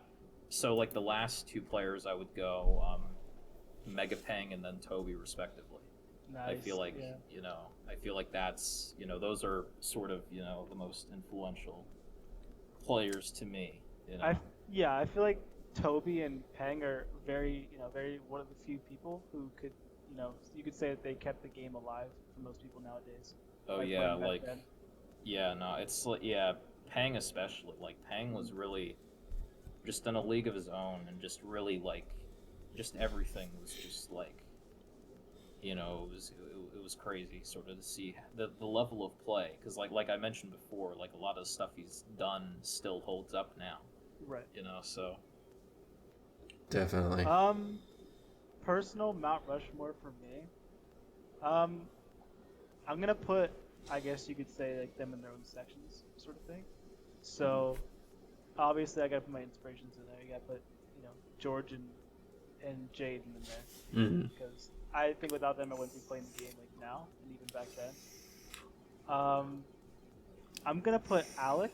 So like the last 2 players I would go Megapeng and then Toby respectively. Nice. I feel like I feel like that's those are sort of the most influential players to me. I feel like Toby and Peng are very one of the few people who could you could say that they kept the game alive for most people nowadays. Oh yeah, like yeah, no, it's like Peng especially. Like Peng was really just in a league of his own, and just really like, just everything was just like, it was crazy sort of to see the level of play, because like I mentioned before, like a lot of the stuff he's done still holds up now. Right. So. Definitely. Personal Mount Rushmore for me. I'm gonna put, I guess you could say, like them in their own sections, sort of thing. So, obviously, I gotta put my inspirations in there. You gotta put, George and Jaden in there, because I think without them, I wouldn't be playing the game like now, and even back then. I'm gonna put Alec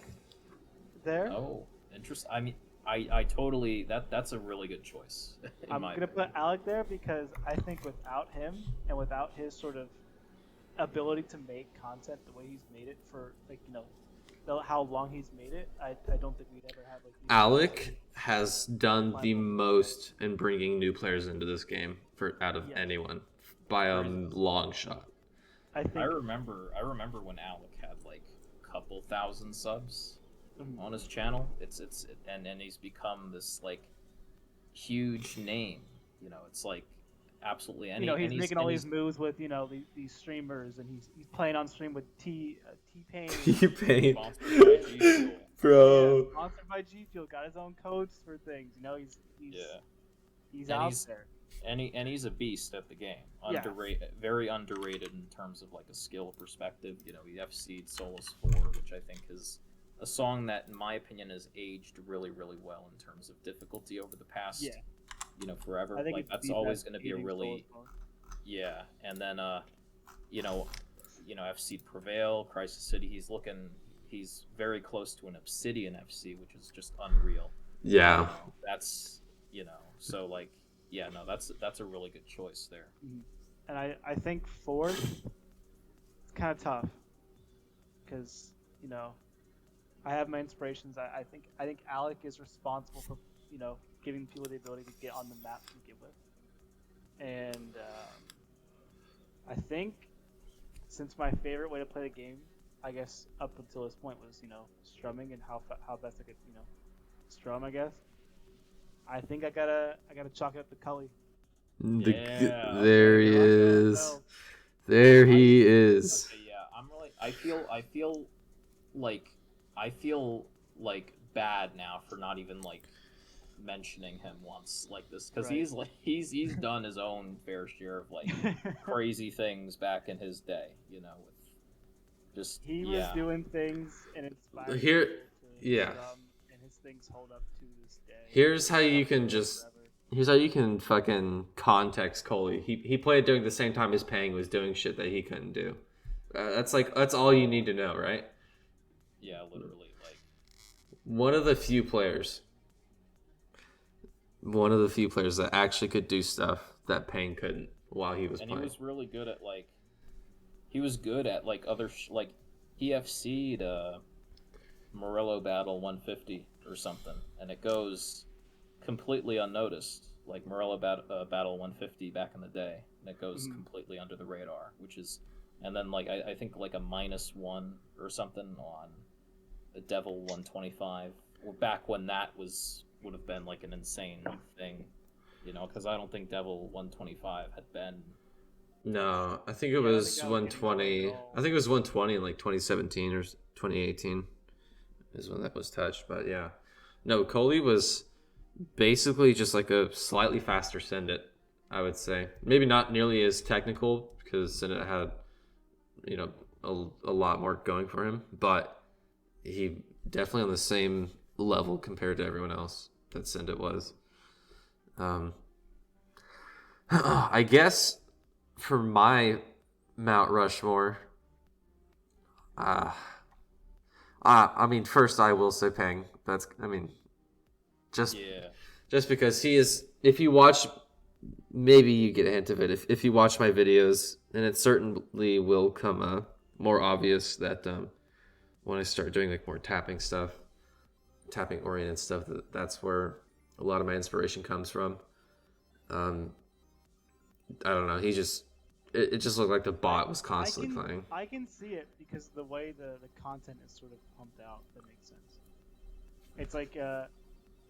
there. Oh, interesting. I mean, I totally that's a really good choice. I'm gonna put Alec there because I think without him and without his sort of ability to make content the way he's made it for how long he's made it, I don't think we'd ever have like. Alec has done the most in bringing new players into this game out of anyone by a long shot. I remember when Alec had like a couple thousand subs on his channel. And he's become this like huge name. It's like absolutely any. He's making all these moves with these streamers, and he's playing on stream with T-Pain. T-Pain. Sponsored by G Fuel. Bro. Yeah, sponsored by G Fuel. Got his own codes for things. He's He's And out he's there. and he's a beast at the game. Yeah. Very underrated in terms of like a skill perspective. You know, he FC'd Solus 4, which I think is a song that, in my opinion, has aged really, really well in terms of difficulty over the past, Yeah. Forever. I think Like it's that's the always best going to be a aging really, Souls And then you know, FC Prevail, Crisis City. He's very close to an Obsidian FC, which is just unreal. Yeah. That's so like no, that's a really good choice there. And I think fourth, it's kind of tough because I have my inspirations. I think Alec is responsible for giving people the ability to get on the map to begin with, and I think since my favorite way to play the game, I guess up until this point was strumming and how best I could strum. I guess I think I gotta chalk it up to Cully. There he is. There he is. Okay, yeah, I'm really. I feel like bad now for not even like mentioning him once like this because Right. he's done his own fair share of like crazy things back in his day. With just he was doing things and inspiring Here- people to yeah. drum, and his things hold up to this day. Here's how you can Forever. Here's how you can fucking context Coley. He played during the same time as Pang was doing shit that he couldn't do. That's all you need to know, right? Yeah, literally. Like One of the few players that actually could do stuff that Pang couldn't while he was and playing. he was really good at like. He was good at like other like he FC'd Morello Battle 150 or something, and it goes completely unnoticed. Like Morello Battle 150 back in the day, and it goes completely under the radar, which is, and then like I think like a -1 or something on the Devil 125, or back when that would have been like an insane thing, because I don't think Devil 125 had been. No, I think it Yeah, I was think that was 120. getting low. I think it was 120 in like 2017 or 2018 is when that was touched. But yeah, no, Coley was basically just like a slightly faster Send It, I would say. Maybe not nearly as technical because Send It had, a lot more going for him, but he definitely on the same level compared to everyone else that Send It was. I guess for my Mount Rushmore, I mean, first I will say Pang. Just Yeah. just because he is. If you watch, maybe you get a hint of it. If you watch my videos, and it certainly will come more obvious that when I start doing like more tapping oriented stuff, that's where a lot of my inspiration comes from. I don't know. It just looked like the bot was constantly playing. I can see it because the way the content is sort of pumped out. That makes sense. It's like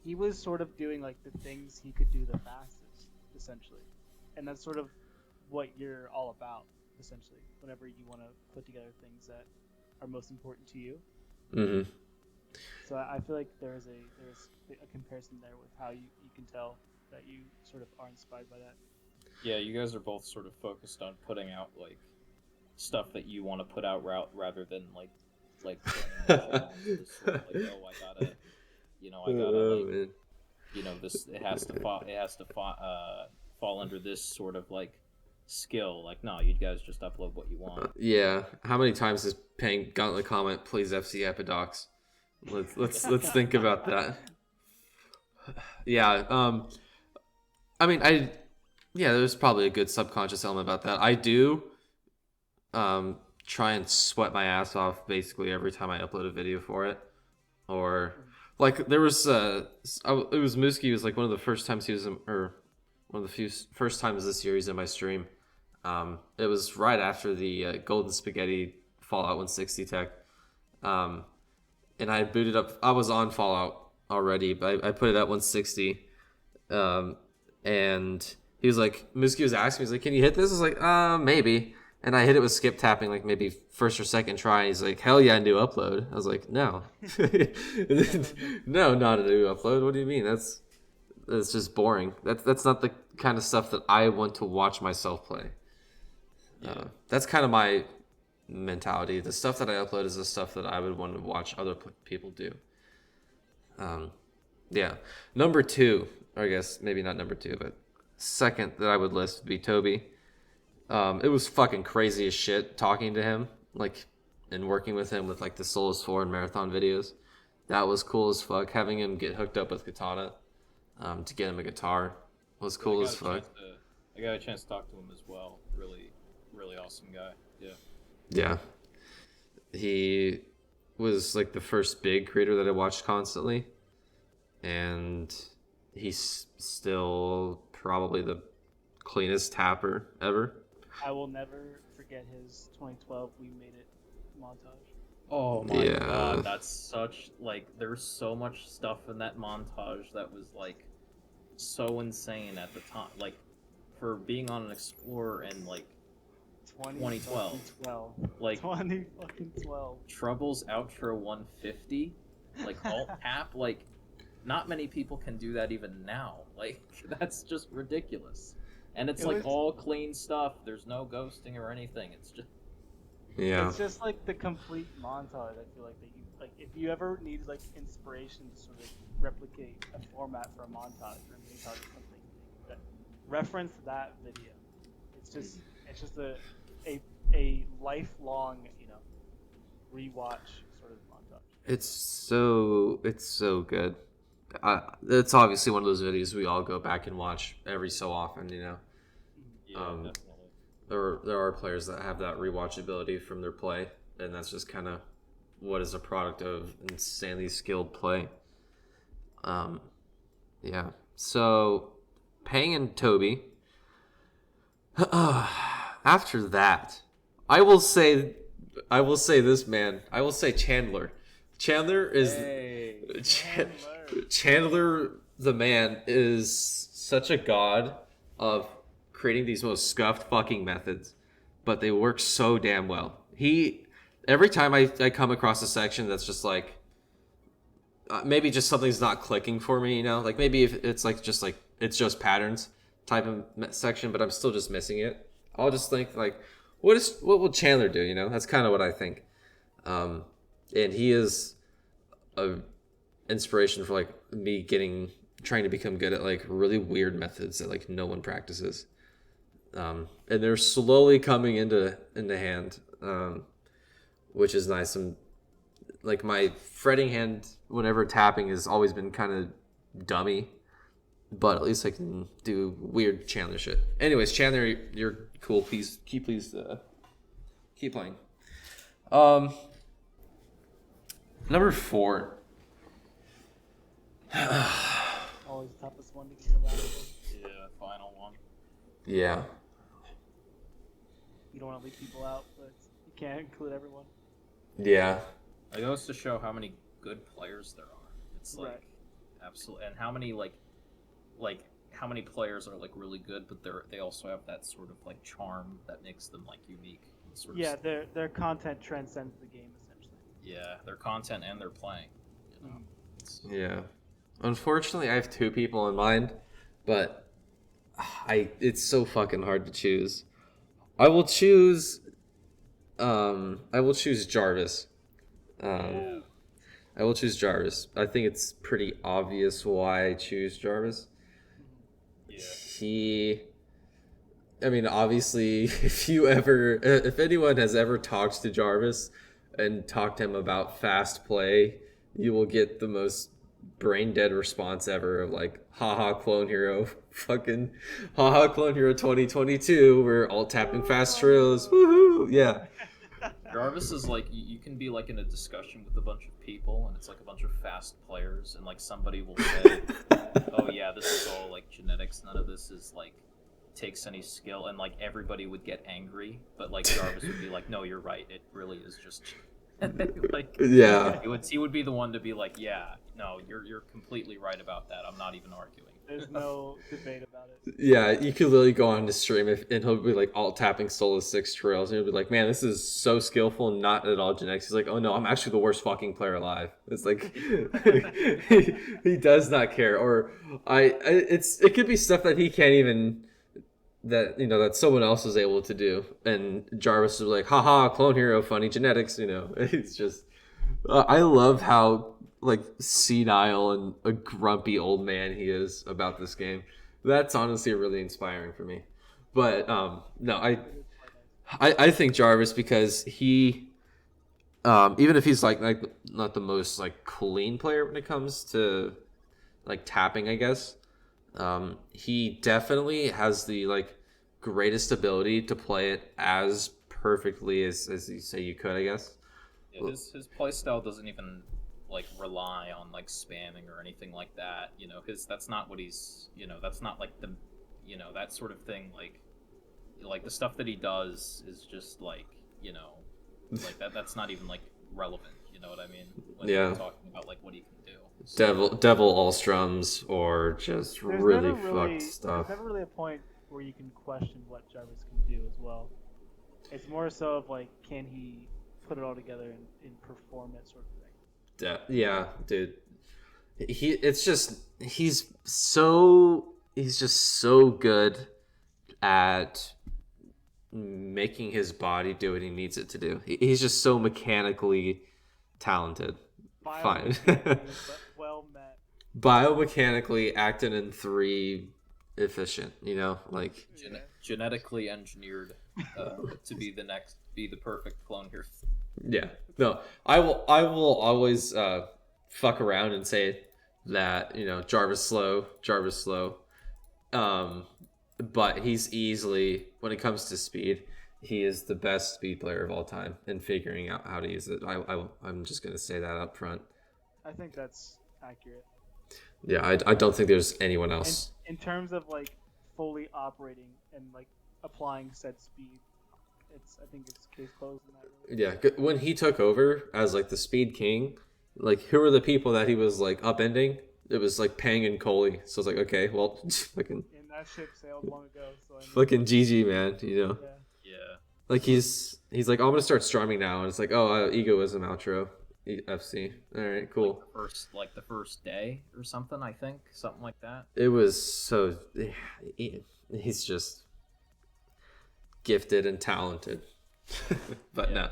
he was sort of doing like the things he could do the fastest, essentially, and that's sort of what you're all about, essentially. Whenever you want to put together things that are most important to you. Mm-hmm. So I feel like there's a comparison there with how you can tell that you sort of are inspired by that. Yeah, you guys are both sort of focused on putting out like stuff that you want to put out rather than like planning your channel. Just sort of like, oh, I gotta like, this it has to fall under this sort of like skill. Like, no, you guys just upload what you want. Yeah. How many times has Pang gotten the comment, please FC Epidox? Let's think about that. Yeah. I mean, there's probably a good subconscious element about that. I do try and sweat my ass off basically every time I upload a video for it. Or like there was it was Mooski was like one of the first times he was or one of the few first times this year he's in my stream. It was right after the Golden Spaghetti Fallout 160 tech. And I booted up, I was on Fallout already, but I put it at 160. And he was like, Mooski was asking me, he's like, can you hit this? I was like, maybe. And I hit it with skip tapping, like maybe first or second try. And he's like, hell yeah, new upload. I was like, no. No, not a new upload. What do you mean? it's just boring. That's not the kind of stuff that I want to watch myself play. That's kind of my mentality. The stuff that I upload is the stuff that I would want to watch other people do. Yeah. Number 2, or I guess maybe not number 2, but second that I would list would be Toby. It was fucking crazy as shit talking to him, like, and working with him with like the Solus 4 and Marathon videos. That was cool as fuck. Having him get hooked up with Katana, to get him a guitar was cool as fuck. I got a chance to talk to him as well. Really, really awesome guy. Yeah. Yeah. He was like the first big creator that I watched constantly, and he's still probably the cleanest tapper ever. I will never forget his 2012 We Made It montage. Oh my god, that's such, like, there's so much stuff in that montage that was, like, so insane at the time. Like, for being on an Explorer in, like, 2012. Like, 2012. Trouble's outro 150, like, alt tap, like, not many people can do that even now. Like, that's just ridiculous. And it's like all clean stuff. There's no ghosting or anything. It's just it's just like the complete montage. I feel like that you like if you ever need like inspiration to sort of replicate a format for a montage or a montage or something, that reference that video. It's just a lifelong, rewatch sort of montage. It's so good. It's obviously one of those videos we all go back and watch every so often, Yeah, definitely. There are players that have that rewatchability from their play, and that's just kind of what is a product of insanely skilled play. Yeah. So, Pang and Toby. After that, I will say this, man. I will say Chandler. Chandler is Chandler, the man, is such a god of creating these most scuffed fucking methods, but they work so damn well. Every time I come across a section that's just like, maybe just something's not clicking for me, like maybe if it's like it's just patterns type of section, but I'm still just missing it. I'll just think like, what will Chandler do? That's kind of what I think. And he is a inspiration for like me trying to become good at like really weird methods that like no one practices. And they're slowly coming into hand, which is nice. And like my fretting hand whenever tapping has always been kind of dummy, but at least I can do weird Chandler shit. Anyways, Chandler, you're cool. Please keep playing. Number 4. Always the toughest one to get the last one. Yeah, final one. Yeah. You don't want to leave people out, but you can't include everyone. Yeah. It goes to show how many good players there are. It's like absolutely, and how many how many players are like really good, but they also have that sort of like charm that makes them like unique. Their content transcends the game essentially. Yeah, their content and their playing. Yeah. Unfortunately, I have 2 people in mind, but it's so fucking hard to choose. I will choose Jarvis. I will choose Jarvis. I think it's pretty obvious why I choose Jarvis. Yeah. Obviously, if anyone has ever talked to Jarvis and talked to him about fast play, you will get the most brain dead response ever of like, haha, Clone Hero, fucking haha, Clone Hero 2022, we're all tapping fast trills, woohoo, yeah. Jarvis is like, you can be like in a discussion with a bunch of people, and it's like a bunch of fast players, and like somebody will say, oh yeah, this is all like genetics, none of this is like takes any skill, and like everybody would get angry, but like Jarvis would be like, no, you're right, it really is just like, yeah, he would be the one to be like, yeah, no, you're completely right about that, I'm not even arguing. There's no debate about it. Yeah, you could literally go on the stream and he'll be like alt tapping solo 6 trails, and he'll be like, "Man, this is so skillful, and not at all genetics." He's like, "Oh no, I'm actually the worst fucking player alive." It's like he does not care, or it could be stuff that he can't even that someone else is able to do, and Jarvis is like, "Haha, clone hero, funny genetics." It's just I love how like senile and a grumpy old man he is about this game. That's honestly really inspiring for me. But no, I think Jarvis, because he even if he's like not the most like clean player when it comes to like tapping, I guess, he definitely has the like greatest ability to play it as perfectly as you say you could, I guess. Yeah, his playstyle doesn't even like rely on like spamming or anything like that. That's not what he's that's not like the that sort of thing, like the stuff that he does is just like like that's not even like relevant, you know what I mean, when Yeah. you're talking about like what he can do. So, Devil Allstroms or just really fucked stuff. There's never really a point where you can question what Jarvis can do as well. It's more so of like, can he put it all together and perform it sort of thing. Yeah, dude. He's just so good at making his body do what he needs it to do. He's just so mechanically talented. Fine. Well met. Biomechanically acting in 3 efficient, like genetically engineered to be the perfect clone here. Yeah. No, I will always fuck around and say that, Jarvis slow. But he's easily, when it comes to speed, he is the best speed player of all time in figuring out how to use it. I'm just going to say that up front. I think that's accurate. Yeah, I don't think there's anyone else. In terms of like fully operating and like applying said speed, I think it's case closed in that way. Yeah, when he took over as like the speed king, like who were the people that he was like upending? It was like Pang and Coley. So it's like, okay, well, fucking. And that ship sailed long ago. So fucking GG, man. Yeah. Like he's like, oh, I'm gonna start strumming now, and it's like, oh, egoism outro, FC. All right, cool. Like the first day or something, I think, something like that. It was so. He's just gifted and talented, but no.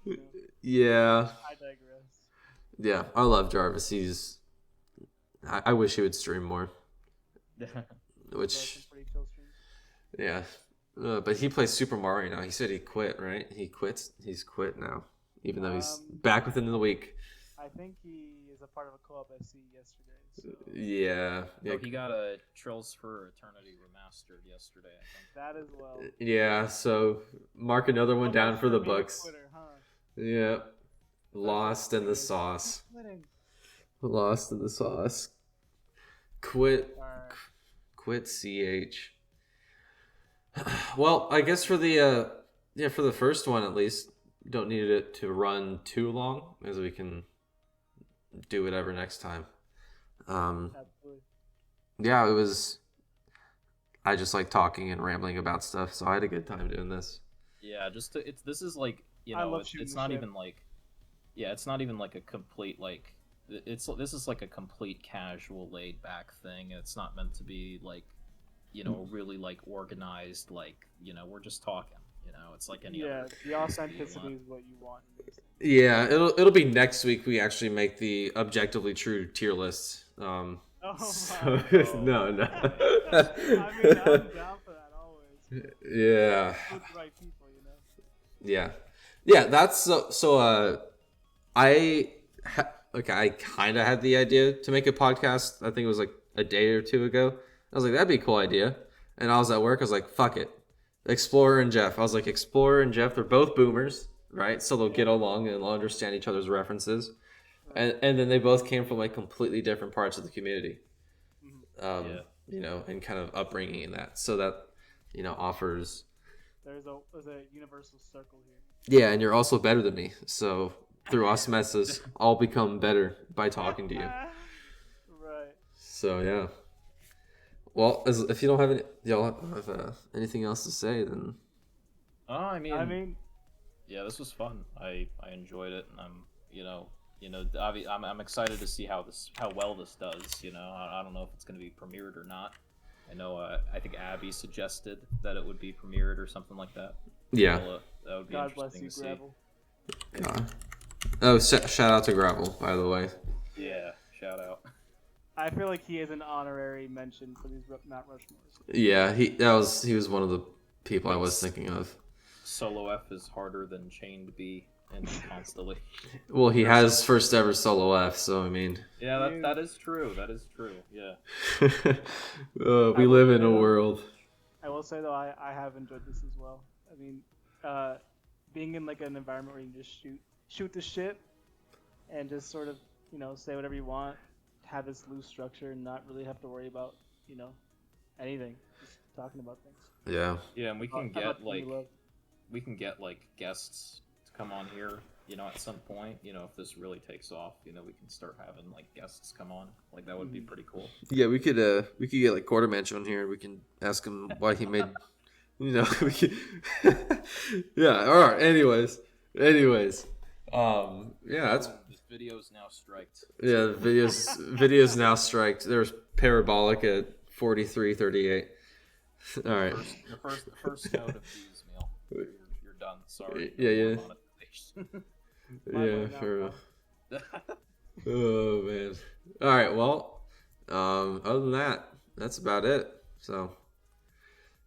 Smart, Yeah. I digress. Yeah, I love Jarvis. I wish he would stream more. Which, yeah. But he plays Super Mario now. He said he quit, right? He quits. He's quit now, even though he's back within the week. I think he is a part of a co-op I see yesterday. So. Yeah. Oh, he got a Trills for Eternity remastered yesterday, I think. That as well. Yeah, so mark another one down for the books. Twitter, huh? Yeah. Lost in the sauce. Lost in the sauce. Quit CH. Well, I guess for the for the first one at least, don't need it to run too long, as we can do whatever next time. Absolutely. Yeah, it was. I just like talking and rambling about stuff, so I had a good time doing this. Yeah, this is like it's not even like, it's not even like a complete like this is like a complete casual laid back thing. It's not meant to be like really like organized, like we're just talking. It's like any other. The authenticity is what you want. Yeah, it'll be next week. We actually make the objectively true tier list. No. I mean, I'm down for that always. Yeah. With the right people, Yeah. That's so. I kind of had the idea to make a podcast. I think it was like a day or two ago. I was like, that'd be a cool idea. And I was at work. I was like, fuck it. Xplorer and Jeff. I was like, Xplorer and Jeff, they're both boomers, right? So they'll get along and they'll understand each other's references. And then they both came from like completely different parts of the community. And kind of upbringing in that. So that, offers. There's a universal circle here. Yeah, and you're also better than me. So through osmosis, I'll become better by talking to you. Right. So yeah. Well, if you don't have y'all have anything else to say, then I mean, I mean, yeah, this was fun. I enjoyed it, and I'm excited to see how well this does. You know, I don't know if it's going to be premiered or not. I know, I think Abby suggested that it would be premiered or something like that. yeah. So, that would be God bless interesting you, to see. Gravel. Oh, shout out to Gravel, by the way. Yeah, shout out. I feel like he is an honorary mention for these Mount Rushmores. Yeah, he was one of the people I was thinking of. Solo F is harder than Chained B in Constellation. Well, he has first ever solo F, so I mean. Yeah, that is true. That is true. Yeah. We live in a world. I will say though, I have enjoyed this as well. I mean, being in like an environment where you can just shoot the shit, and just sort of say whatever you want, have this loose structure, and not really have to worry about anything, just talking about things. Yeah. Yeah, and we can We get guests to come on here, at some point, if this really takes off, we can start having guests come on. That would be pretty cool. Yeah, we could get like Quartermatch on here. We can ask him why he made we could... Yeah, all right. Anyways. Yeah, that's this video's now striked. Yeah, videos now striked. There's Parabolic at 43:38. All right. The first note of these, Meal. You're done. Sorry. Yeah. My Yeah, bad, fair now. enough. Oh man. All right. Well, other than that, that's about it. So,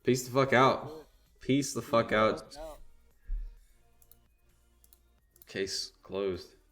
peace the fuck out. Peace the fuck out. Case closed.